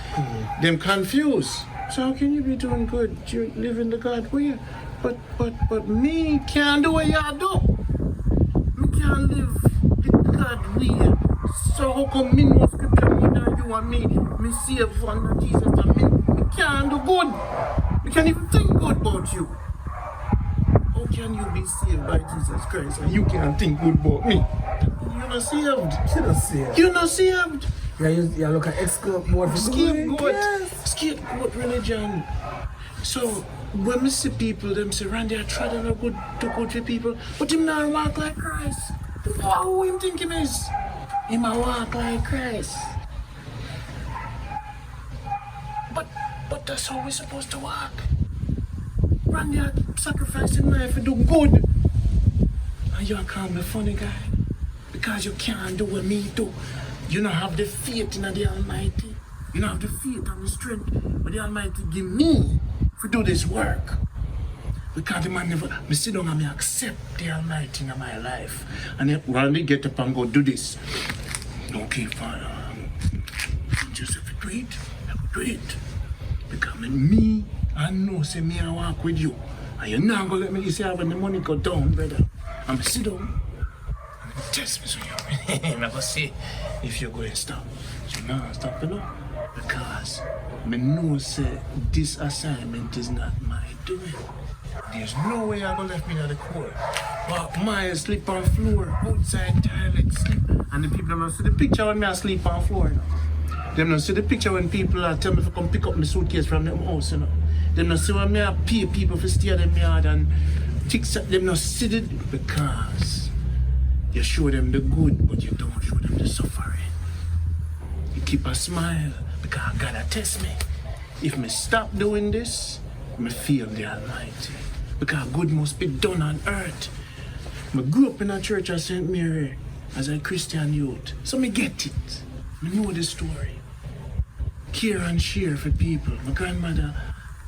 them confused. So how can you be doing good? You live in the God way. But me can't do what y'all do. Me can't live the God way. So how come me know scripture more than you and me save under Jesus and me can't do good. Me can't even think good about you. How can you be saved by Jesus Christ and you can't think good about me? You're not saved. You're not saved. Yeah, you look at scapegoat. Scapegoat religion. So when we see people, them say, Randy, I try to do good for people, but him not walk like Christ. Who him think him is? Him a walk like Christ. But that's how we're supposed to walk. Randy, I sacrifice him life to do good. And you call me funny guy. Because you can't do what me do. You don't have the faith in the Almighty. You don't have the faith and the strength. But the Almighty give me to do this work. Because the man never, me sit down and me accept the Almighty in my life. And then when me get up and go do this. Okay, Father. Just if you do it, I will do it. Because me, I know, say me I walk with you. And you're not going to let me say when the money go down, brother. I'm sit down and test me so you never see if you're going to stop. So now stop, you know? Because I know say this assignment is not my doing. There's no way I'm going to left me at the court. Walk miles, sleep on floor, outside toilet, sleep. And the people don't see the picture when I sleep on floor. You know? They don't see the picture when people tell me to come pick up my suitcase from them house. You know? They don't see when I pay people to stay at them yard and fix up. They don't see it because you show them the good, but you don't show them the suffering. You keep a smile because God test me. If me stop doing this, me feel the Almighty. Because good must be done on earth. I grew up in a church at St. Mary as a Christian youth. So me get it. Me know the story. Care and share for people. My grandmother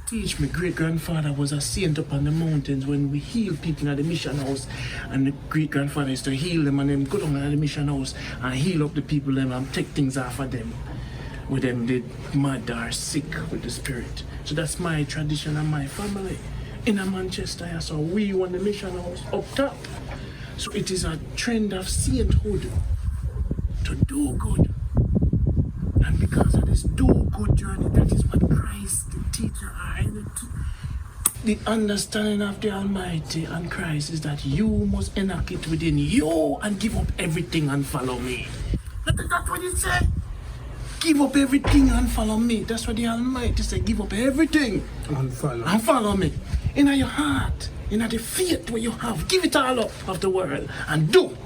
teach me great-grandfather was a saint up on the mountains when we heal people at the mission house. And the great-grandfather used to heal them and then go down at the mission house and heal up the people them and take things off of them. With them they mad or sick with the spirit. So that's my tradition and my family. In a Manchester, so we want the mission house up top. So it is a trend of sainthood to do good. And because of this do good journey, that is what Christ, the teacher, the understanding of the Almighty and Christ is that you must enact it within you and give up everything and follow me. That's what he said. Give up everything and follow me. That's what the Almighty said. Give up everything and follow me. In your heart, in the faith where you have, give it all up of the world and do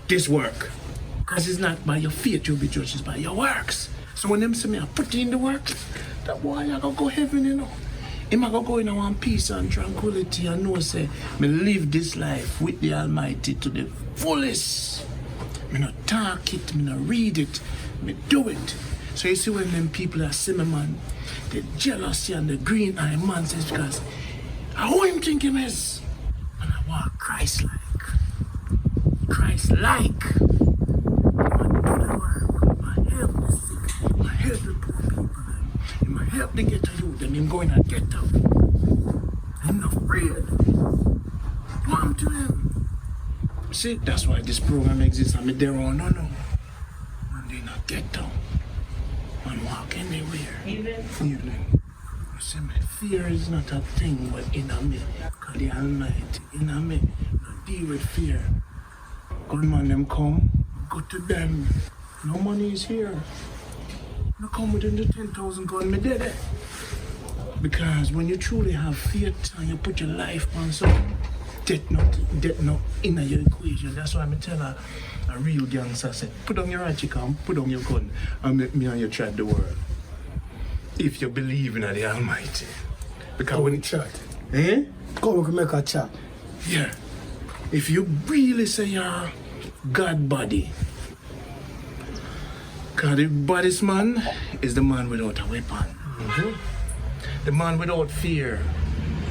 this work. Because it's not by your faith you'll be judged, it's by your works. So when them say me, I put in the works, that boy, I gotta go heaven, you know. Him I gotta go in one peace and tranquility and know, say, me live this life with the Almighty to the fullest. Me not talk it, me not read it, me do it. So you see when them people are see me, man, the jealousy and the green eye man says because who him think him is? And I walk Christ-like. Christ-like. I do the work. I help the sick. I help the poor people. I help the ghetto youth. And him going and get up. I'm not afraid. Come to him. See, that's why this program exists. I'm there on no. And they not get down. And walk anywhere. Evening. See, my fear is not a thing but in me. Because the Almighty in me. Not deal with fear. Gunman them come, go to them. No money is here. No come within the 10,000 gun, me dead. Because when you truly have faith and you put your life on something, death not in your equation. That's why I tell a real gangster, say, put on your ratchet and put on your gun and make me and you try the world. If you believe in the Almighty. Because when we chat. Come we can make a chat. Yeah. If you really say you're God body. Because the baddest man is the man without a weapon. The man without fear,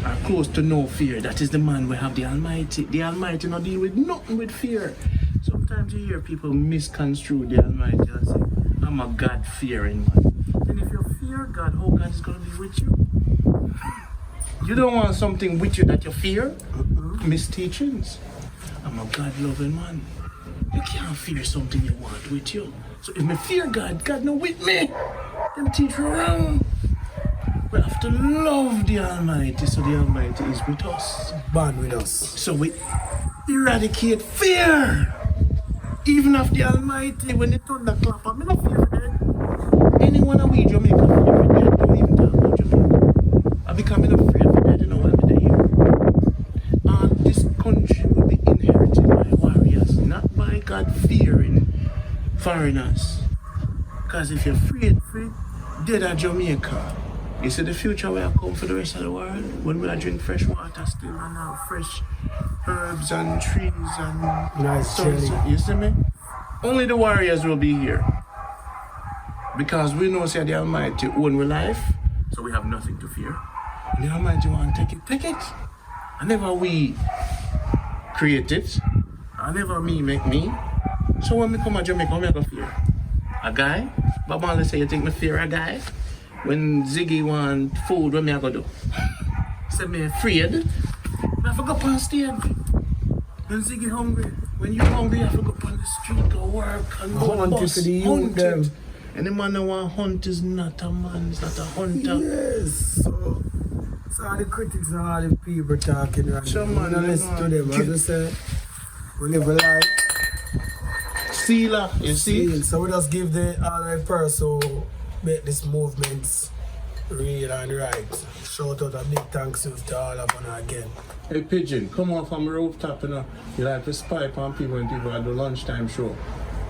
or close to no fear, that is the man we have the Almighty. The Almighty not deal with nothing with fear. Sometimes you hear people misconstrue the Almighty and say, I'm a God-fearing man. And if you fear God, how God is going to be with you? You don't want something with you that you fear? Misteachings. I'm a God-loving man. You can't fear something you want with you. So if I fear God, God not with me. Them teach you wrong. We have to love the Almighty, so the Almighty is with us. Born with us. So we eradicate fear. Even of the Almighty, when the thunder clap, I'm not fear for that. Anyone of we Jamaica fear for that. Don't even talk about Jamaica. I become afraid for that, you know, I'm there. And this country will be inherited by warriors, not by God-fearing foreigners. Because if you're afraid, dead at Jamaica. You see the future where I come for the rest of the world? When we are drink fresh water still and have fresh herbs and trees and Nice so jelly. you see me? Only the warriors will be here. Because we know say the Almighty own we life, so we have nothing to fear. And the Almighty want to take it. And never we create it. And never me make me. So when we come to Jamaica, what am I going to fear? A guy? Bob Marley say you think me fear a guy? When Ziggy want food, what am I going to do? Say me afraid. I have to go up on stage. When Ziggy hungry. When you hungry, you have to go up on the street, go work and go Hunt it bus. for the youth Hunt them. it. And the man that want hunt is not a man, is not a hunter. Yes. So all the critics and all the people talking right Sure, now. man, When I listen to them, as I say, we live a life. Sealer, you see? So we just give the all right person who make this movement real and right. Shout out a big thanks to all of them again. Hey Pigeon, come on from the rooftop, you know. You like to spy on people when people at the lunchtime show.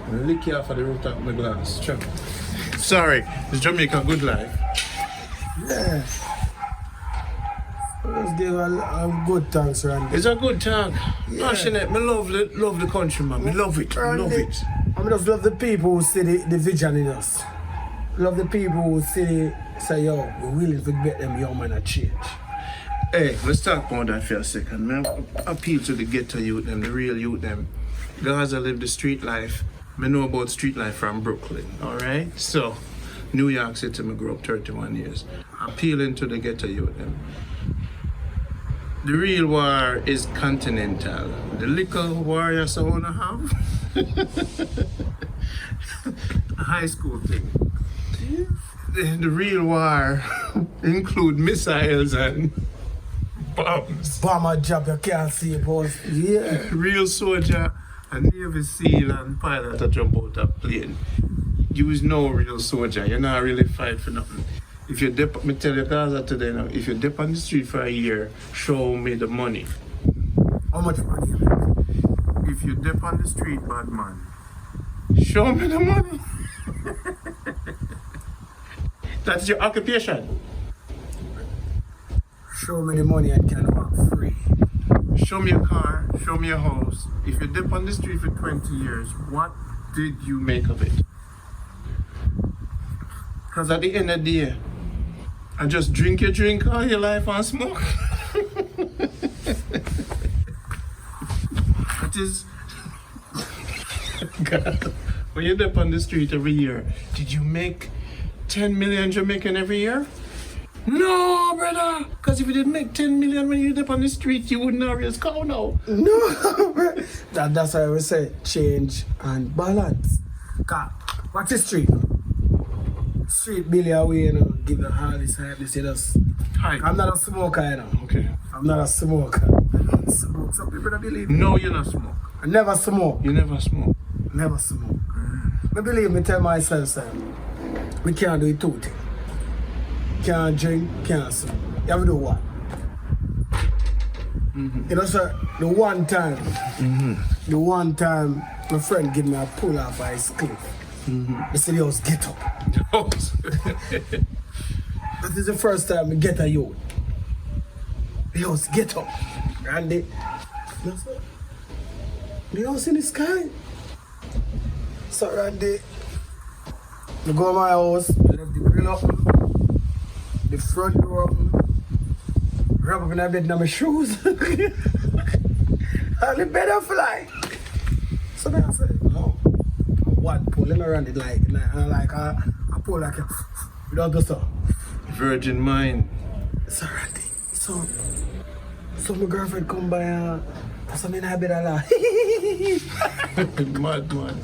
And lick you off of the rooftop with my glass. Check. Sorry, it's Jamaica good life. Yeah. Let's give a good thanks, Randy. It's a good talk. Yeah. Passionate. I love the country, man. I love it. I love it. I just love the people who see the vision in us. Love the people who say, yo, we're willing to get them young man a change. Hey, let's talk about that for a second. Man, appeal to the ghetto youth, them, the real youth, them. Gaza live the street life. I know about street life from Brooklyn, all right? So, New York City, I grew up 31 years. Appealing to the ghetto youth, them. The real war is continental. The little war you so wanna have, a high school thing. The real war include missiles and bombs. Bomber job, you can't see it, boss. Yeah. Real soldier, a Navy SEAL and pilot to jump out of plane. You is no real soldier. You're not really fight for nothing. If you dip, me tell you Gaza today now, if you dip on the street for a year, show me the money. How much money? If you dip on the street, bad man, show me the money. That's your occupation. Show me the money and can walk free. Show me a car, show me a house. If you dip on the street for 20 years, what did you make of it? Because at the end of the day, I just drink your drink all your life and smoke. That is... God. When you dip on the street every year, did you make 10 million Jamaican every year? No, brother. Because if you didn't make 10 million when you dip on the street, you wouldn't have raised cow now. No, bro. That's why we say change and balance. What's the street? Street Billy away, you know, give the all this hype, they say that's... Hi. I'm not a smoker, you know. Okay. I'm not a smoker. I don't smoke. Some people don't believe me. No, you're not smoke. I never smoke. You never smoke. Never smoke. I believe me, tell myself, sir, we can't do it two things. Can't drink, can't smoke. You have to do one. You know, sir, the one time my friend gave me a pull off by his cliff. They said, yo, get up. That is the first time I get a youth. Yo, get up. Randy. No, sir. The house in the sky. So, Randy, I go to my house, I left the grill up, the front door up, wrap up in a bed in my shoes, and the bed will fly. So then I said, no. One pulling around it like I pull like a without the stuff. Virgin mind. So Randy, so my girlfriend come by and so me in a bed a lot. Mad man.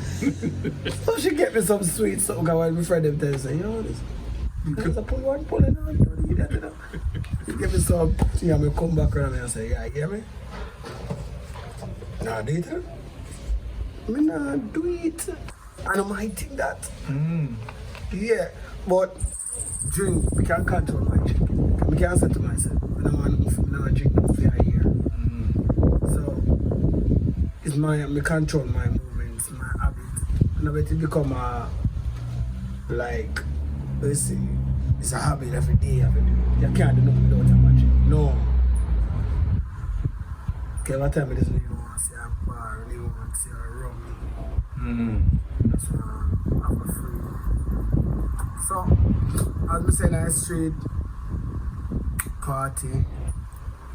So she get me some sweet something while my friend them tell say, yo, this I pull one pulling on, don't eat that, you know. She give me some, see me come back around and say, yeah, you hear me? Nah, do it, huh? Me nah do it. I don't mind think that. Yeah, but drink, we can't control my drink. We can't say to myself, I don't want to drink for a year. So, it's me control my movements, my habits. And I bet it become like, let's see, it's a habit every day. You can't do nothing without a magic. No. Okay, what time it is when you want to see a bar, when you want to see a rum? So, have a free. So, as we say in the street, party,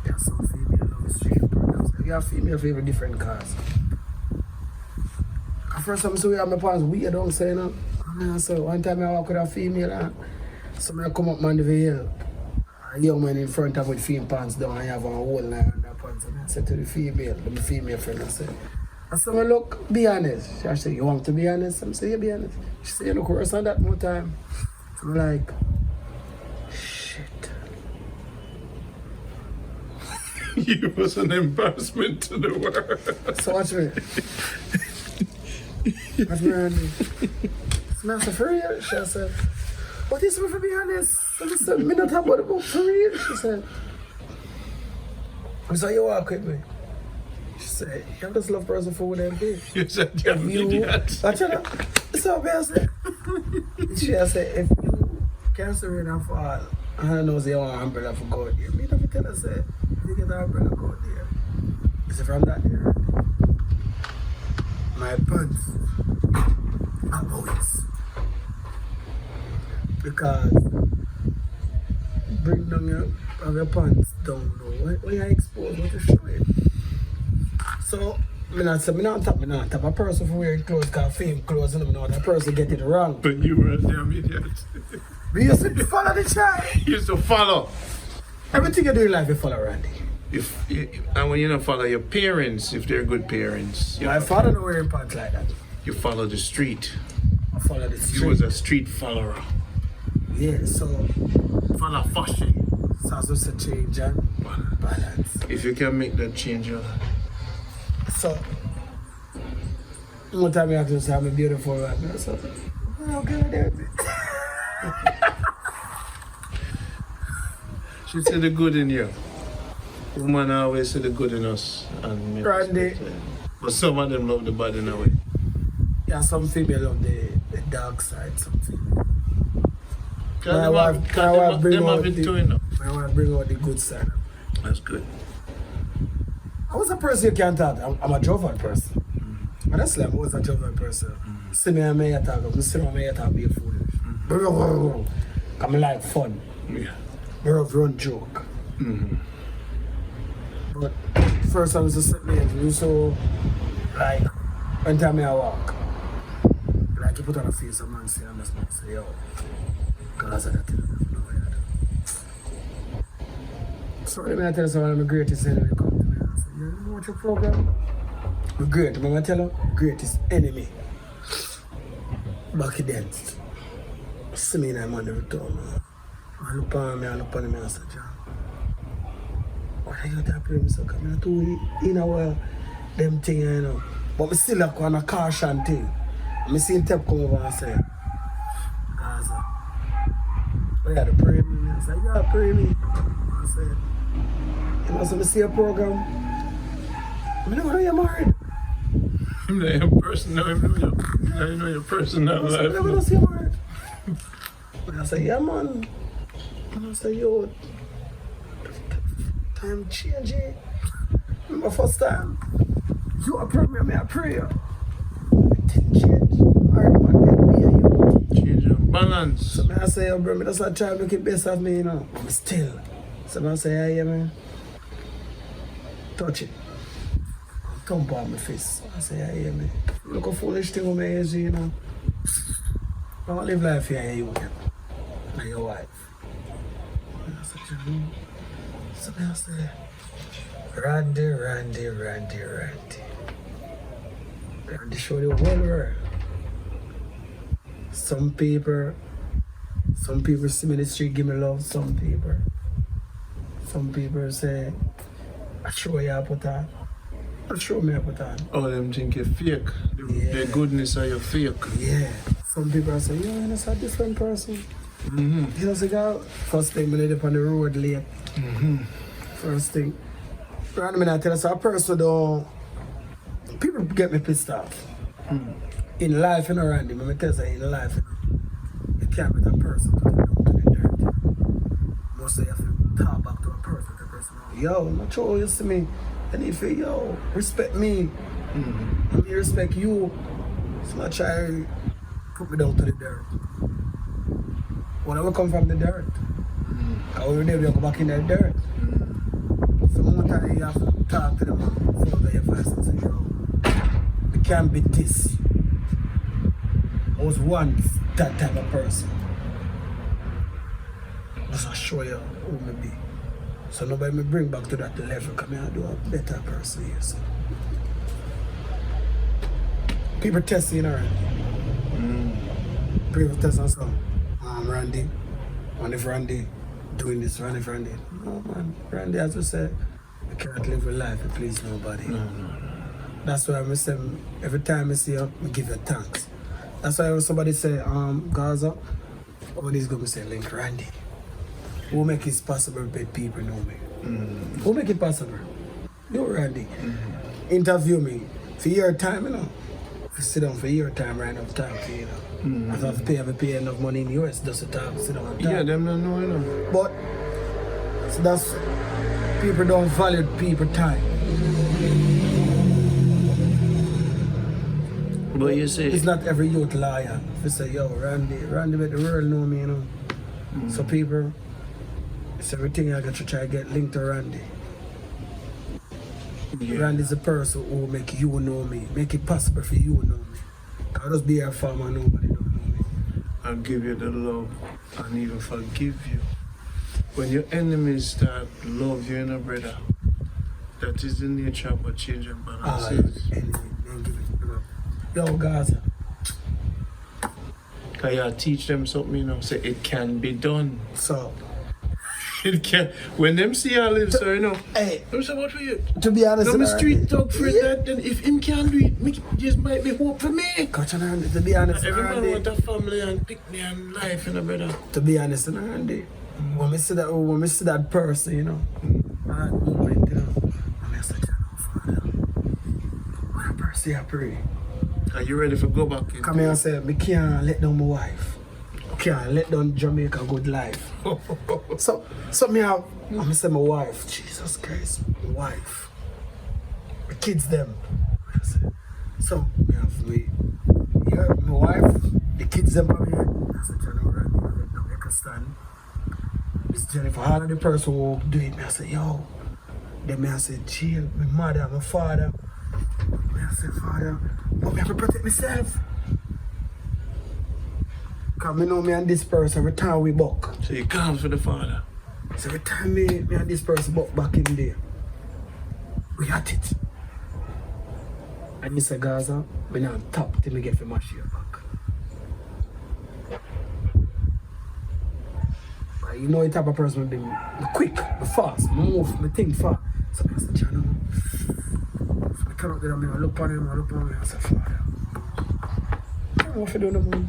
yeah, some female love the street programs. You have female favorite different cars. At first time I saw you have my pants weird, don't say, you know. And so one time I walk with a female and so I come up man the hill. A young man in front of with female pants down and I have a whole line on that pants. And I said to the female friend, I said, look, be honest. She said, you want to be honest? I said, yeah, be honest. She said, you look worse than that more time. So I'm like, shit. You was an embarrassment to the world. So watch me. Watch me, Randy. So I said, for real? She said, what is me for be honest? I said, me not talk about the book for real. She said, I said, you walk with me. She said, you have this love person for what they do. You said, you're an idiot. I tell her, so I said, she said, if you cancer rain and fall, and I know you want an umbrella for go there. Me never tell her, say, if you get an umbrella, go there. Is it from that there? My pants are always. Because bring down your pants down low. When you expose what you show it. So, me not tap a person for wearing clothes because fame clothes and that person get it wrong. But you were a damn idiot. We used to follow the child. You used to follow. Everything you do in life, you follow, Randy. And when you don't follow your parents, if they're good parents, My father don't wear pants like that. you follow the street. I follow the street. You was a street follower. Yeah, so Follow fashion. so I was just a change and balance. If you can make that change, So one time I have to say I'm a beautiful man. So how can I do it? she see the good in you. Women always see the good in us. And Randy. But some of them love the bad in a way. Yeah, some female love the dark side, some female. My wife bring out the good side. That's good. I was a person you can't talk. I'm a jovial person. Honestly, I'm always a jovial person. See me and me talk, I see me talk be foolish. I'm like fun. Yeah. I love run joke. But first time I was a set me you so like one time I walk. Like you put on a face of man say, I'm just man say, yo, Gaza that thing. Sorry, I tell you someone I'm the greatest enemy come to me. I say, you watch your program? I'm great. I'm tell you, greatest enemy. Back then. See me in that man every time. I look on me, I say, John. What are you talking about? I'm not too in a while, them things, you know. But I still have a caution thing. I see him come over and say, Gaza, you got to pray me. I said, you got to pray me. I said, you know, so I see a program. I know you're married. I'm not your personal, I know your personal life. I never see you married. And I said, yeah, man. And I said, yo, time changing. My first time, you are praying me, I pray you. Thing change. Alright, man, me and you. Change your balance. So I say, yo, bro, that's not trying to make it best of me, you know. But still. So I say, yeah, man. Touch it. Thump on my face. I say, yeah, man. Look a foolish thing with my age, you know. Don't live life here, you can. And your wife. And I said, so I say, Randy. Randy show the whole world. Some people see me in the street, give me love. Some people say, I show you I put on. I show me I put on. All them think you're fake. The goodness of your fake. Yeah. Some people say, yo, you're not a different person. You know, so girl, first thing when I live on the road late. First thing. Random, I tell you, so a person don't. People get me pissed off. In life, you know, Randy, I tell you, in life, you can't meet a person to the dirt. Most of you have to talk back to a person. Yo, I'm not sure you see me. And if you respect me, and me respect you, so I try to put me down to the dirt. When I come from the dirt, I will never go back in the dirt. So one time you have to talk to them and follow your advice and say, yo, it can't be this. I was once that type of person. Just to show you who me be. So nobody me bring back to that level, because I do a better person here. So. People testing, you know, Randy. People testing some. Randy. What if Randy doing this? What if Randy? No, man. Randy, as I said, I can't live a life to please nobody. No. That's why I say, every time I see you, I give you thanks. That's why when somebody say, Gaza, everybody's going to say, Link Randy. Who make it possible that people know me? Who make it possible? You, Randy. Interview me for your time, you know. Sit down for your time, right enough time for you know. I have to pay enough money in the US just to talk, sit down and talk. Yeah, them don't know, you know. But so that's people don't value people time. But you say It's not every youth liar. If you say, yo, Randy make the world know me, you know. So people, it's everything I got to try to get linked to Randy. yeah. Randy's a person who make you know me, make it possible for you to know me. I'll just be a farmer, nobody don't know me. I'll give you the love and even forgive you. When your enemies start love you, brother, that is the nature of what change and balances. Anyway, don't give it up. Yo, Gaza. Cause you teach them something, you know, say it can be done. So, It can. When them see you live, so you know. hey, I'm saying, what for you? to be honest, I'm a Randy, street dog for yeah. that. Then if him can't do it, me just might be hope for me. Gotcha, Randy, to be honest, Every man Randy, want a family and pick me and life, brother. to be honest, Randy, when we see that person, you know, that moment, you know, I say, Father, when a person I pray, Are you ready for go back in? come here and say, me can't let down my wife. Can't let down Jamaica good life. So me have, I'm say my wife, Jesus Christ, my wife, my kids them. So me have me, yeah, my wife, the kids them from here. I said, you know, right, Jamaica stand. Miss Jennifer, all of the person who do it, me I say, yo. Then me I say, chill, my mother, my father. Me I say, Father, but me have to protect myself. Because I know me and this person, every time we buck. So you come for the father. So every time me and this person buck back in there, we at it. And Mr. Gaza, we not top till me get for my share back. But you know the type of person be quick, be fast, me move, me think fast. So I said, Channel. So I cannot get on me, I look on him, I say, Father. I don't know what to do no more.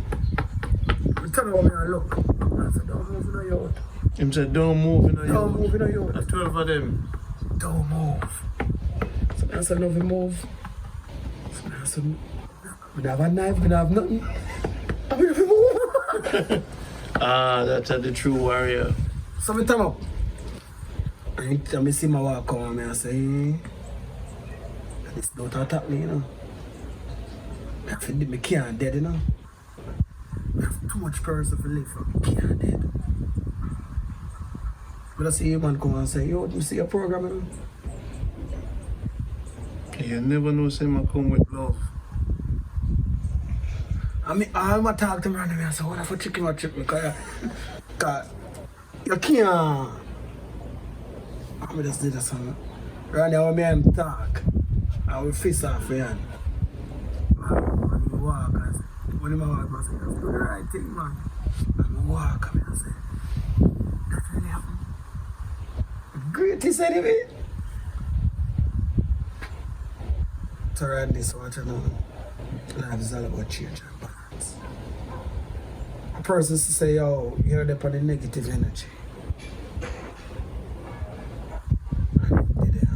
Tell me what I look. I said, don't move in the yard. Him said, don't move in the Don't yard. move in the yard. That's 12 of them. Don't move. So I said, no, we move. So I said, we don't have a knife, we don't have nothing. I mean, we move. That's the true warrior. So we turn up. And I see my walk come and I say, this don't attack me, you know. I feel me can't dead, you know. I have too much person to live for me can't dead. But I see a man come and say, yo, you see your program, you know? You never know someone come with love. I mean, I'm talk to him and I say, what if I chicken or trip? Because you can't. I'm just do this one. Randy, when me talk, I will fist off for him. And we walk and say, when he walk, I say, just do the right thing, man. And we walk and I say, that really happened. Greatest anyway. So Randy, so what you know, life is all about change and balance. A person to say, yo, you're there for the negative energy. And did it,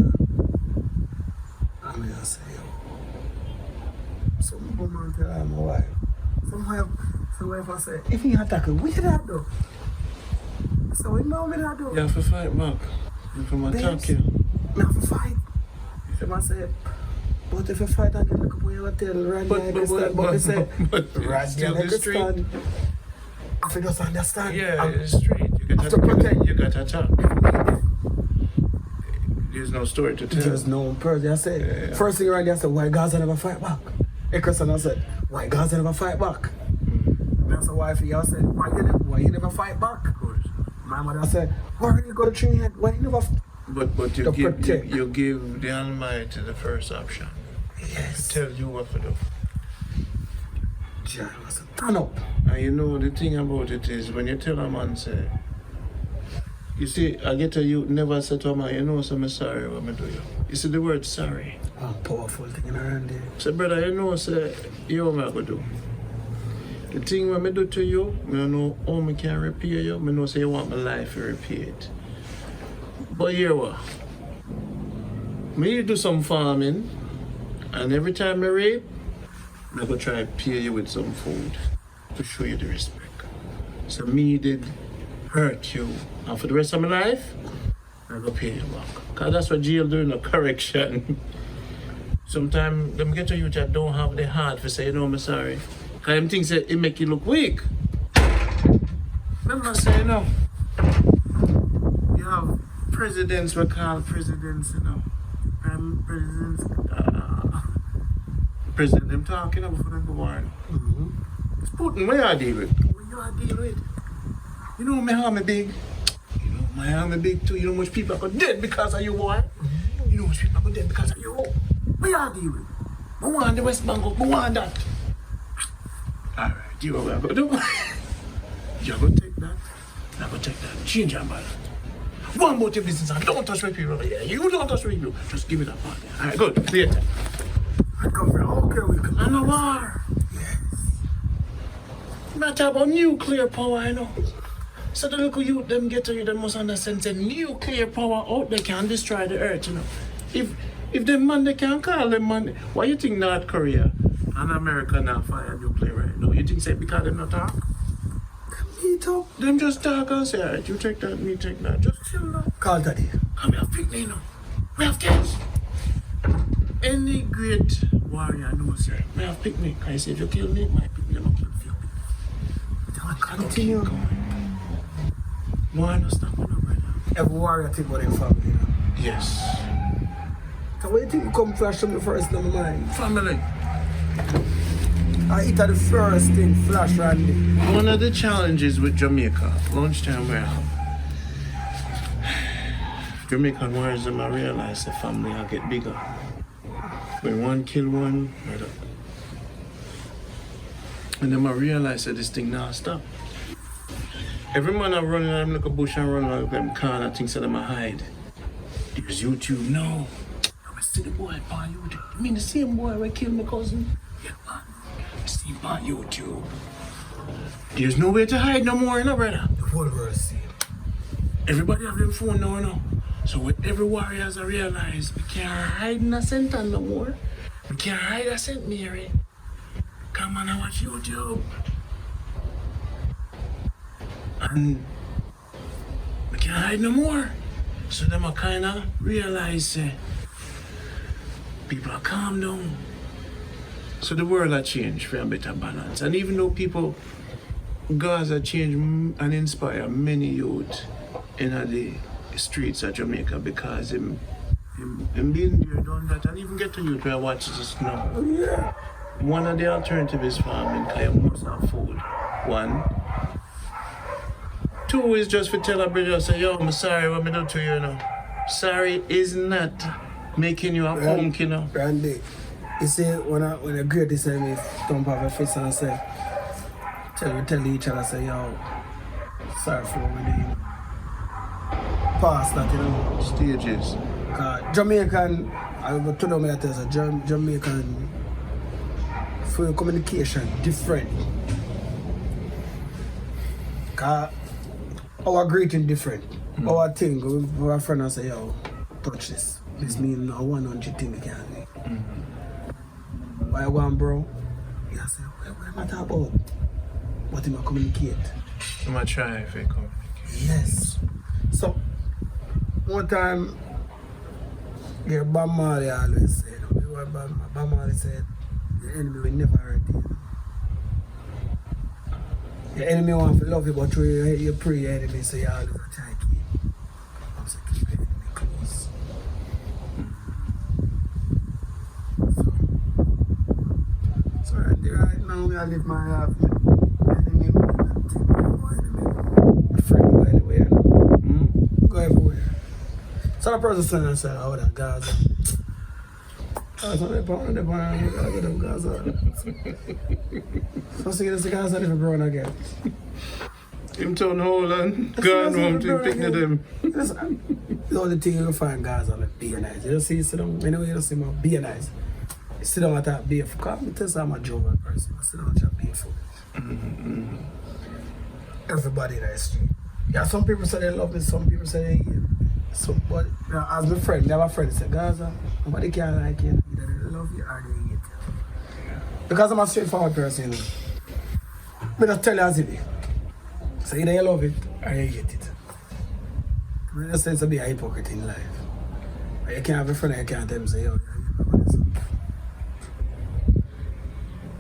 I mean, I say, yo. So I go man tell my wife. So my wife I say, if he attack her, what you that do? So we know me that do. You have to fight back. You come attack you. I have to fight. I say, but if you fight again, look up where you tell Randy I can stand. But they say, Randy I can stand. If you just understand. Yeah, it's straight. You got to talk. There's no story to tell. There's no person. I said, first thing Randy I said, why Gaza never fight back? Ekerson I said, why Gaza never fight back? I said, why I said, why you never fight back? Of course. My mother said, why you go to Trinidad? Why you never But you give the Almighty the first option. Yes. To tell you what to do. John, I said, turn up. And you know the thing about it is when you tell a man say, you see, I get a youth never say to a man, you know, so I'm sorry what I do you. You see the word sorry. Oh, powerful thing around there. Say, brother, you know, say, you know what I go do. The thing what I do to you, I don't know how I can repay you. I know say you want my life to repay it. But here what? Me do some farming, and every time I rape, I go try to pay you with some food to show you the respect. So me did hurt you, and for the rest of my life, I go pay you back. Cause that's what jail doing, a correction. Sometimes them get to you that don't have the heart to say, you know, I'm sorry. Cause them things say it make you look weak. Remember say, you know, you have presidents we call presidents, you know. Presidents, president them talking about before them go on. It's Putin, where you deal with? Where you deal with? You know my army big. You know my army big too. You know how much people are dead because of you, boy. You know how much people are dead because of you. Where you deal with? I want the West Bank, I want that. Alright, you know what I'm going to do? You're going to take that. I'm going to take that. Change your mind. One more to business and don't touch my people over here. You don't touch my people. Just give me that part. Alright, good. Later. I come from okay, we come. I know war. Yes. I talk about nuclear power, you know. So the local youth them get to you, they must understand that nuclear power out there can destroy the earth, you know. If them man they can call them man, why you think North Korea and America not fire nuclear right now? You think say because them not talk? Me talk. Them just talk and say, alright, you take that, me take that. Just chill now. Call daddy. Come here, picnic now. We have kids. Any great warrior knows sir. We have picnic. I say if you kill me, my picnic will kill you. Continue. Why not stop on the brother? Every warrior think about their family, you know. Yes. So what do you think come flash from the first in my mind? Family. I eat the first thing flash Randy. One of the challenges with Jamaica, lunchtime where Jamaican warriors them I realize the family will get bigger. When one kill one, brother. And then I realize that this thing now stop. Every man I run in them like a bush and run like them corner things that them a hide. There's YouTube now. I see the boy on YouTube. You mean the same boy who killed my cousin? Yeah, man. I see him on YouTube. There's no way to hide no more, you know, brother. The whole world see him. Everybody have them phone now, you know. So with every warriors I realize we can't hide in a St. Ann no more. We can't hide a St. Mary. Come on and watch YouTube. And we can't hide no more. So them I kinda realize people are calm down. So the world has changed for a better balance. And even though people Gaza change and inspire many youth in the streets of Jamaica because him being there done that and even get to youth where I watch this now. Oh, yeah. One of the alternatives is farming because you must have food. One. Two is just for tell a brother, say, yo, I'm sorry what I do to you, you know. Sorry is not making you a punk, you know. Randy, you see, when a great this me stomp off a fist and say, tell each other, say, yo, sorry for what we do, you know. Past that, you know. Stages. Jamaican, I will tell them that there's a Jamaican for communication different. Our greeting different. Our thing, our friend will say, yo, touch this. This means a 100 thing you can do. Why you want, bro? You say, what am I talking about? What am I communicate? I'm going to try if I communicate. Yes. So, one time, Yeah, Bob Marley always said, you know what Bob Marley said, the enemy will never hurt you. Your enemy want to love you, but you pray your enemy, so you always attack you. So keep your enemy close. So right now, I live my life with enemy, my friend go anywhere. Go everywhere. So the person said, oh, that Gaza. Gaza, they pound the pound, you gotta get them Gaza. First thing is the Gaza different brown again. Him turn hole and gone home to pick them. The only thing you find Gaza like be nice. You don't see sit down, anyway you don't see me be nice. You sit down at that beer for come me tell you I'm a German person. I sit down at that beer for everybody in the street. Yeah, some people say they love me, some people say they hate me. Somebody, as my friend, they have a friend say, Gaza, nobody can like you. Either they love you or they hate you. Because I'm a straightforward person, you know. I just tell you as it is. So either you love it or you hate it. I just say to be a hypocrite in life. But you can't have a friend and you can't tell him, say, yo, you know this.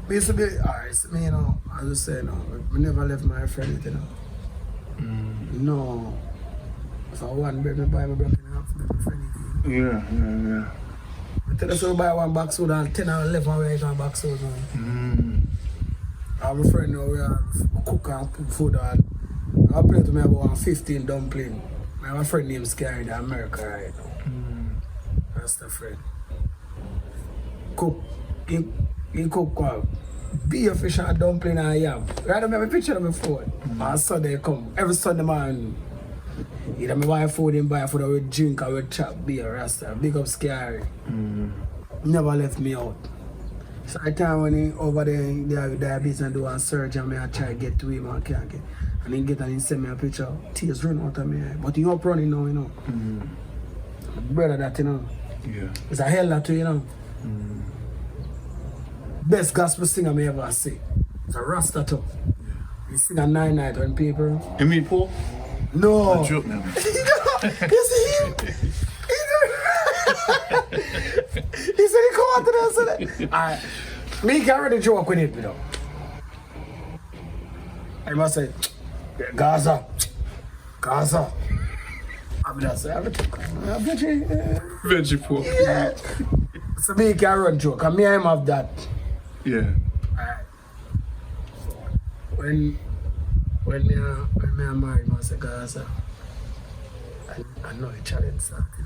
But used to be, alright, so me, you know, I just say, no, I never left my friend, you know. No. If I want break, I buy my broken half for my friend. Yeah. I tell us to buy one box soda and 10 or 11 where you can box soda. I have a friend now where I cook and cook food and I play to me about 15 dumpling. I have a friend named Scary in America right now. That's the friend. Cook, he cook beer, fish and dumpling and yam. Right, I have a picture of my phone. And Sunday come, every Sunday morning. Either me buy food, him buy food, I would drink, I would chop beer, rasta. Big up Scary. Never left me out. So I time when he over there, they have diabetes and do a surgery, I try to get to him and can't get. And he get and he send me a picture, tears run out of me. But he up running now, you know. Brother that, you know. Yeah. It's a hell that too, you know. Best gospel singer me ever see. It's a rasta too. He sing a 9 night when people. You mean Paul? No. Joke now. You see him? He said he come out to that, so that. Me can't really joke with it, you know. I must say, Gaza. I mean, I say, I'm Veggie pork. Yeah. So me can't run joke, and me and him have that. Yeah. Alright. When me and married, I say, Gaza. I know a challenge started.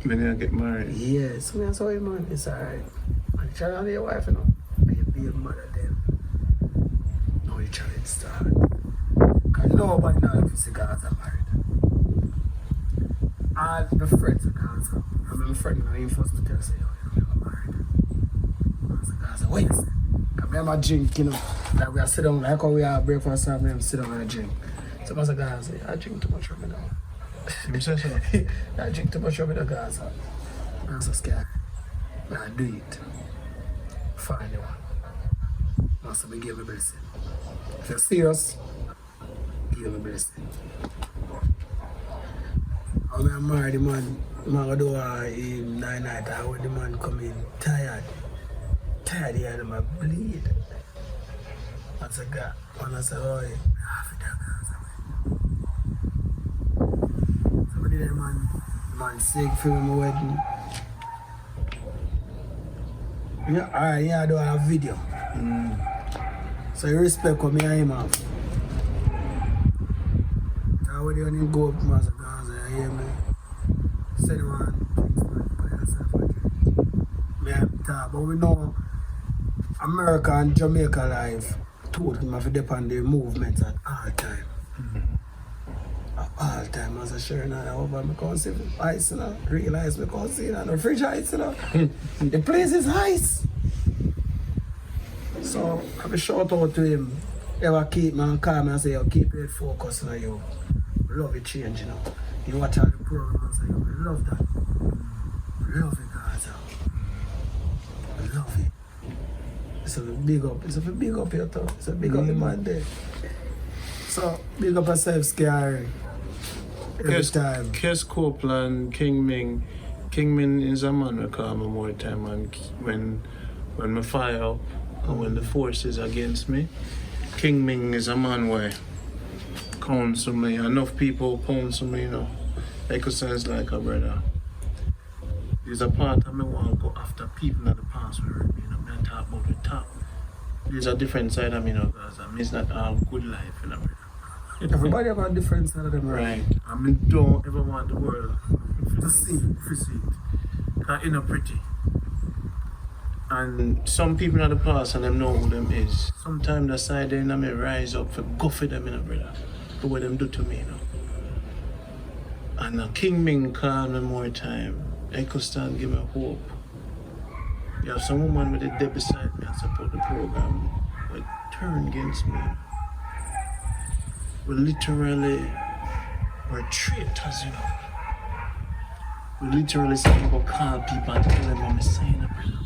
When you get married? Yes, me and so him, man, it's alright. And the challenge your wife, you know, and you be a mother then. Now the challenge started. Because nobody knows if you see Gaza married. All the friends of Gaza. I remember my friend, when he first me tell say, yo, you're married. I said, Gaza, what you say? Because me and my drink, you know, like we are sit down, like how we have breakfast and me sit down and drink. So I said, Gaza, I drink too much from me now. You say so? I drink too much of it, Gaza. I'm so scared. I do it. Find the one. Must be give me a blessing. If you're serious, give me a blessing. When I married the man, I'm going to do him 9 nights. I when the man come in tired. Tired, he had him a bleed. I said, God, and I said, oh, yeah. The man sick for my wedding. Yeah, alright, yeah, I do a video. So you respect what me and him have. So when you go up to Gaza, you hear me? Say the man, put yourself a drink. Me and talk, but we know America and Jamaica life told him to depend on the movements at all time. All time as a sure now over my cousin ice, you know, real ice my cousin and the fridge ice, you know. The place is ice. So I have a shout out to him. Ever keep me and call me and say, yo, keep it focused on you. Love it change, you know. You watch all the program and say, yo, I love that. Love it, Gaza. I love it. It's a big up. It's a big up here too. It's a big up the man there. So big up yourself, Scary. Every time. Kes Copeland, King Ming, Kingman is a man we call me more time, and when me fire up and when the force is against me, Kingman is a man where counsel me. Enough people counsel me, you know. Echo sounds like a brother. There's a part of me want to go after people in the past where hurt me, you know. Me talk about the top. There's a different side of me, you know, Gaza. It's not all good life, you know, brother. Everybody have a different side of them, Right. I mean, don't ever want the world to see it. Because it's not pretty. And some people in the past and them know who them is. Sometimes the side they may rise up for go for them, you know, brother. For what them do to me, you know. And King Ming call me more time. Echo Stand give me hope. You have some woman with a dead beside me and support the program, but turn against me. We're traitors, you know. We literally say go call people and tell them what I'm saying, brother.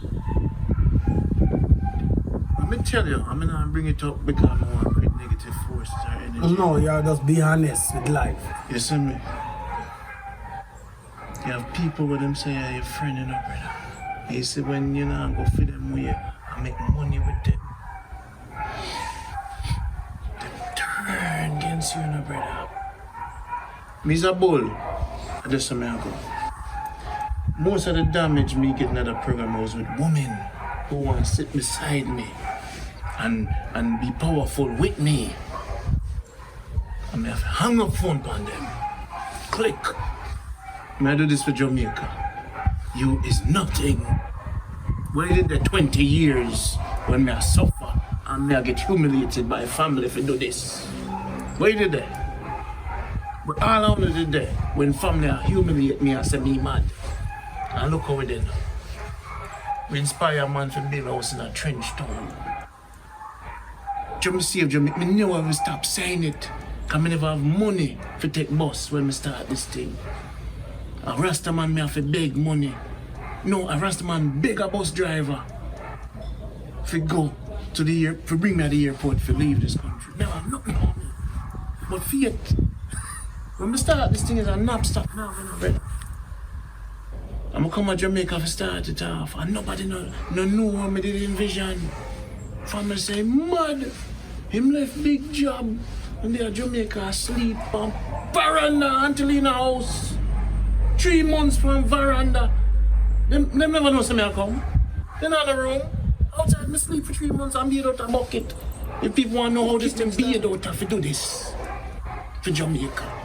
Let me tell you, I'm not bring it up because I want to create negative forces or energy. No, you're just be honest with life. You see me? You have people with them say you're your friend, you know, brother. You see when you know go feed them way, I make money with them. Turn against you, no brother. Me's a bull. I just say me I go. Most of the damage me getting at the program was with women who want to sit beside me and be powerful with me. I may have to hang up phone on them. Click. May I do this for Jamaica? You is nothing. Why did the 20 years when me I suffer and me I get humiliated by family if I do this? Why did they? But all I wanted to do when family humiliate me and say me mad. And look how we did now. We inspire a man to build a house in a trench town. Jamaica save Jamaica. Me knew I would stop saying it. Cause me never have money to take bus when me start this thing. A Rasta man me have to beg money. No, a Rasta man beg a bus driver to go to the air, to bring me to the airport to leave this country. Never have nothing on me. But faith. When we start this thing is a nap stop now, you know, brother. I'm gonna come to Jamaica to start it off, and nobody know what me did envision. Family say, mad. Him left big job, and they are Jamaica sleep on veranda until in a house. 3 months from veranda. Them never know say me I come. They're not in the room. Outside me sleep for 3 months and beat out a bucket. If people want to know how this thing beat out, I have to do this. For Jamaica.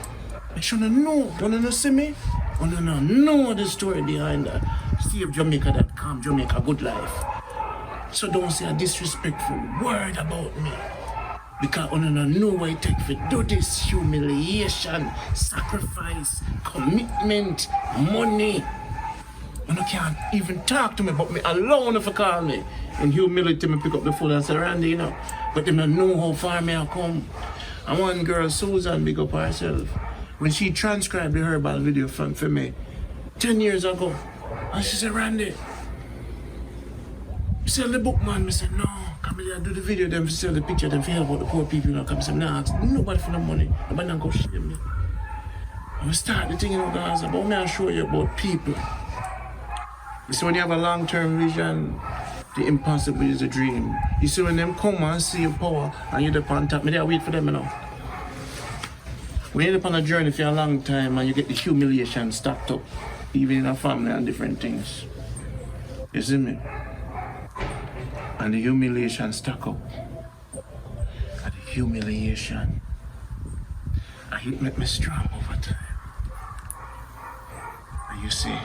I shouldn't know. Wanna know see me? Wanna know the story behind that. Save.Jamaica.com, Jamaica Good Life. So don't say a disrespectful word about me. Because I don't know what it takes to do this. Humiliation, sacrifice, commitment, money. You can't even talk to me about me alone if you call me. In humility, me pick up the phone and say, Randy, you know. But they don't know how far me I come. And one girl, Susan, big up herself. When she transcribed the herbal video for me 10 years ago, and she said, Randy, you sell the book, man. I said, no, come here, do the video, then sell the picture, then help about the poor people. You know, come say, nah, nobody for the money. Nobody not go shame me. And we start the thing in Gaza, but me I'll show you about people. You see, when you have a long-term vision, the impossible is a dream. You see, when them come and see your power, and you're up on top, me there wait for them, you know. When you're up on a journey for a long time and you get the humiliation stacked up, even in a family and different things. You see me? And the humiliation stack up. And the humiliation. And it make me strong over time. And you see,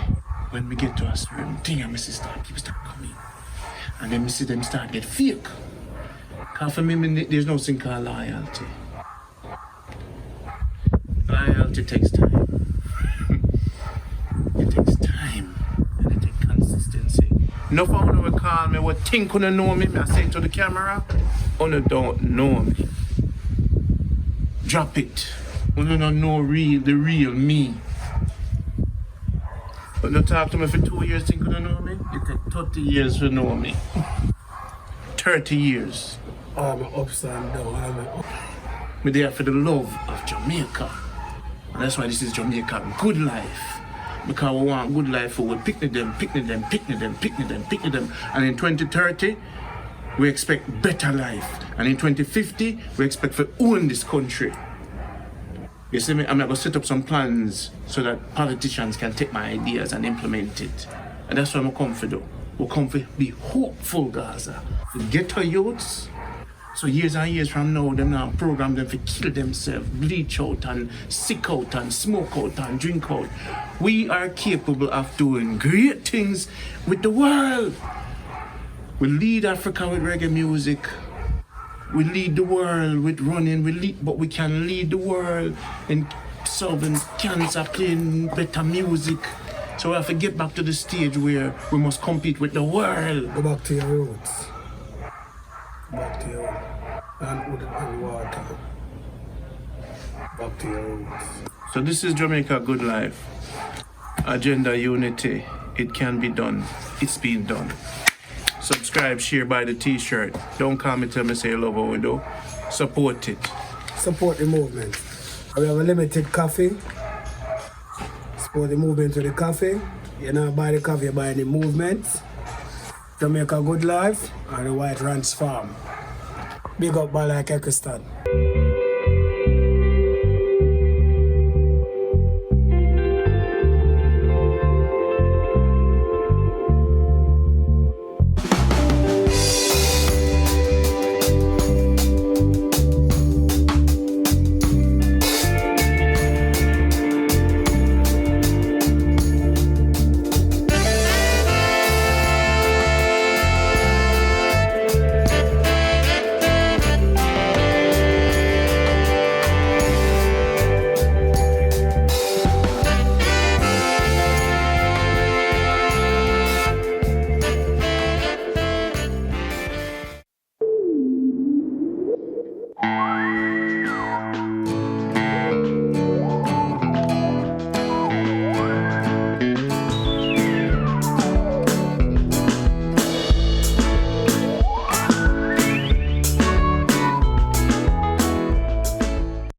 when we get to a certain thing, and people start coming. And then we see them start get fake. Because for me, there's no thing called loyalty. Loyalty takes time. It takes time and it takes consistency. No one will call me what think couldn't know me. I say to the camera, you don't know me. Drop it. You don't know the real me. But you talk to me for 2 years, think you don't know me? It takes 30 years to know me. 30 years. I'm ups and down. I'm there for the love of Jamaica. And that's why this is Jamaica Good Life. because we want good life for we picnic them. And in 2030, we expect better life. And in 2050, we expect to own this country. You see me? I'm going to set up some plans so that politicians can take my ideas and implement it. And that's what I'm come for do. We come for be hopeful, Gaza. To get our youths. So years and years from now, them now program them to kill themselves, bleach out and sick out and smoke out and drink out. We are capable of doing great things with the world. We lead Africa with reggae music. We lead the world with running. But we can lead the world in solving cancer, playing better music. So we have to get back to the stage where we must compete with the world. Go back to your roots. Back to your landwood and water. Back to your roots. So this is Jamaica Good Life. Agenda unity. It can be done. It's been done. Subscribe, share, buy the t-shirt. Don't call me, tell me say you love what we do. Support it. Support the movement. We have a limited coffee. Support the movement with the coffee. You know, buy the coffee, buy the movement. Jamaica Good Life and the White Ranch Farm. Big up by like Ekistan.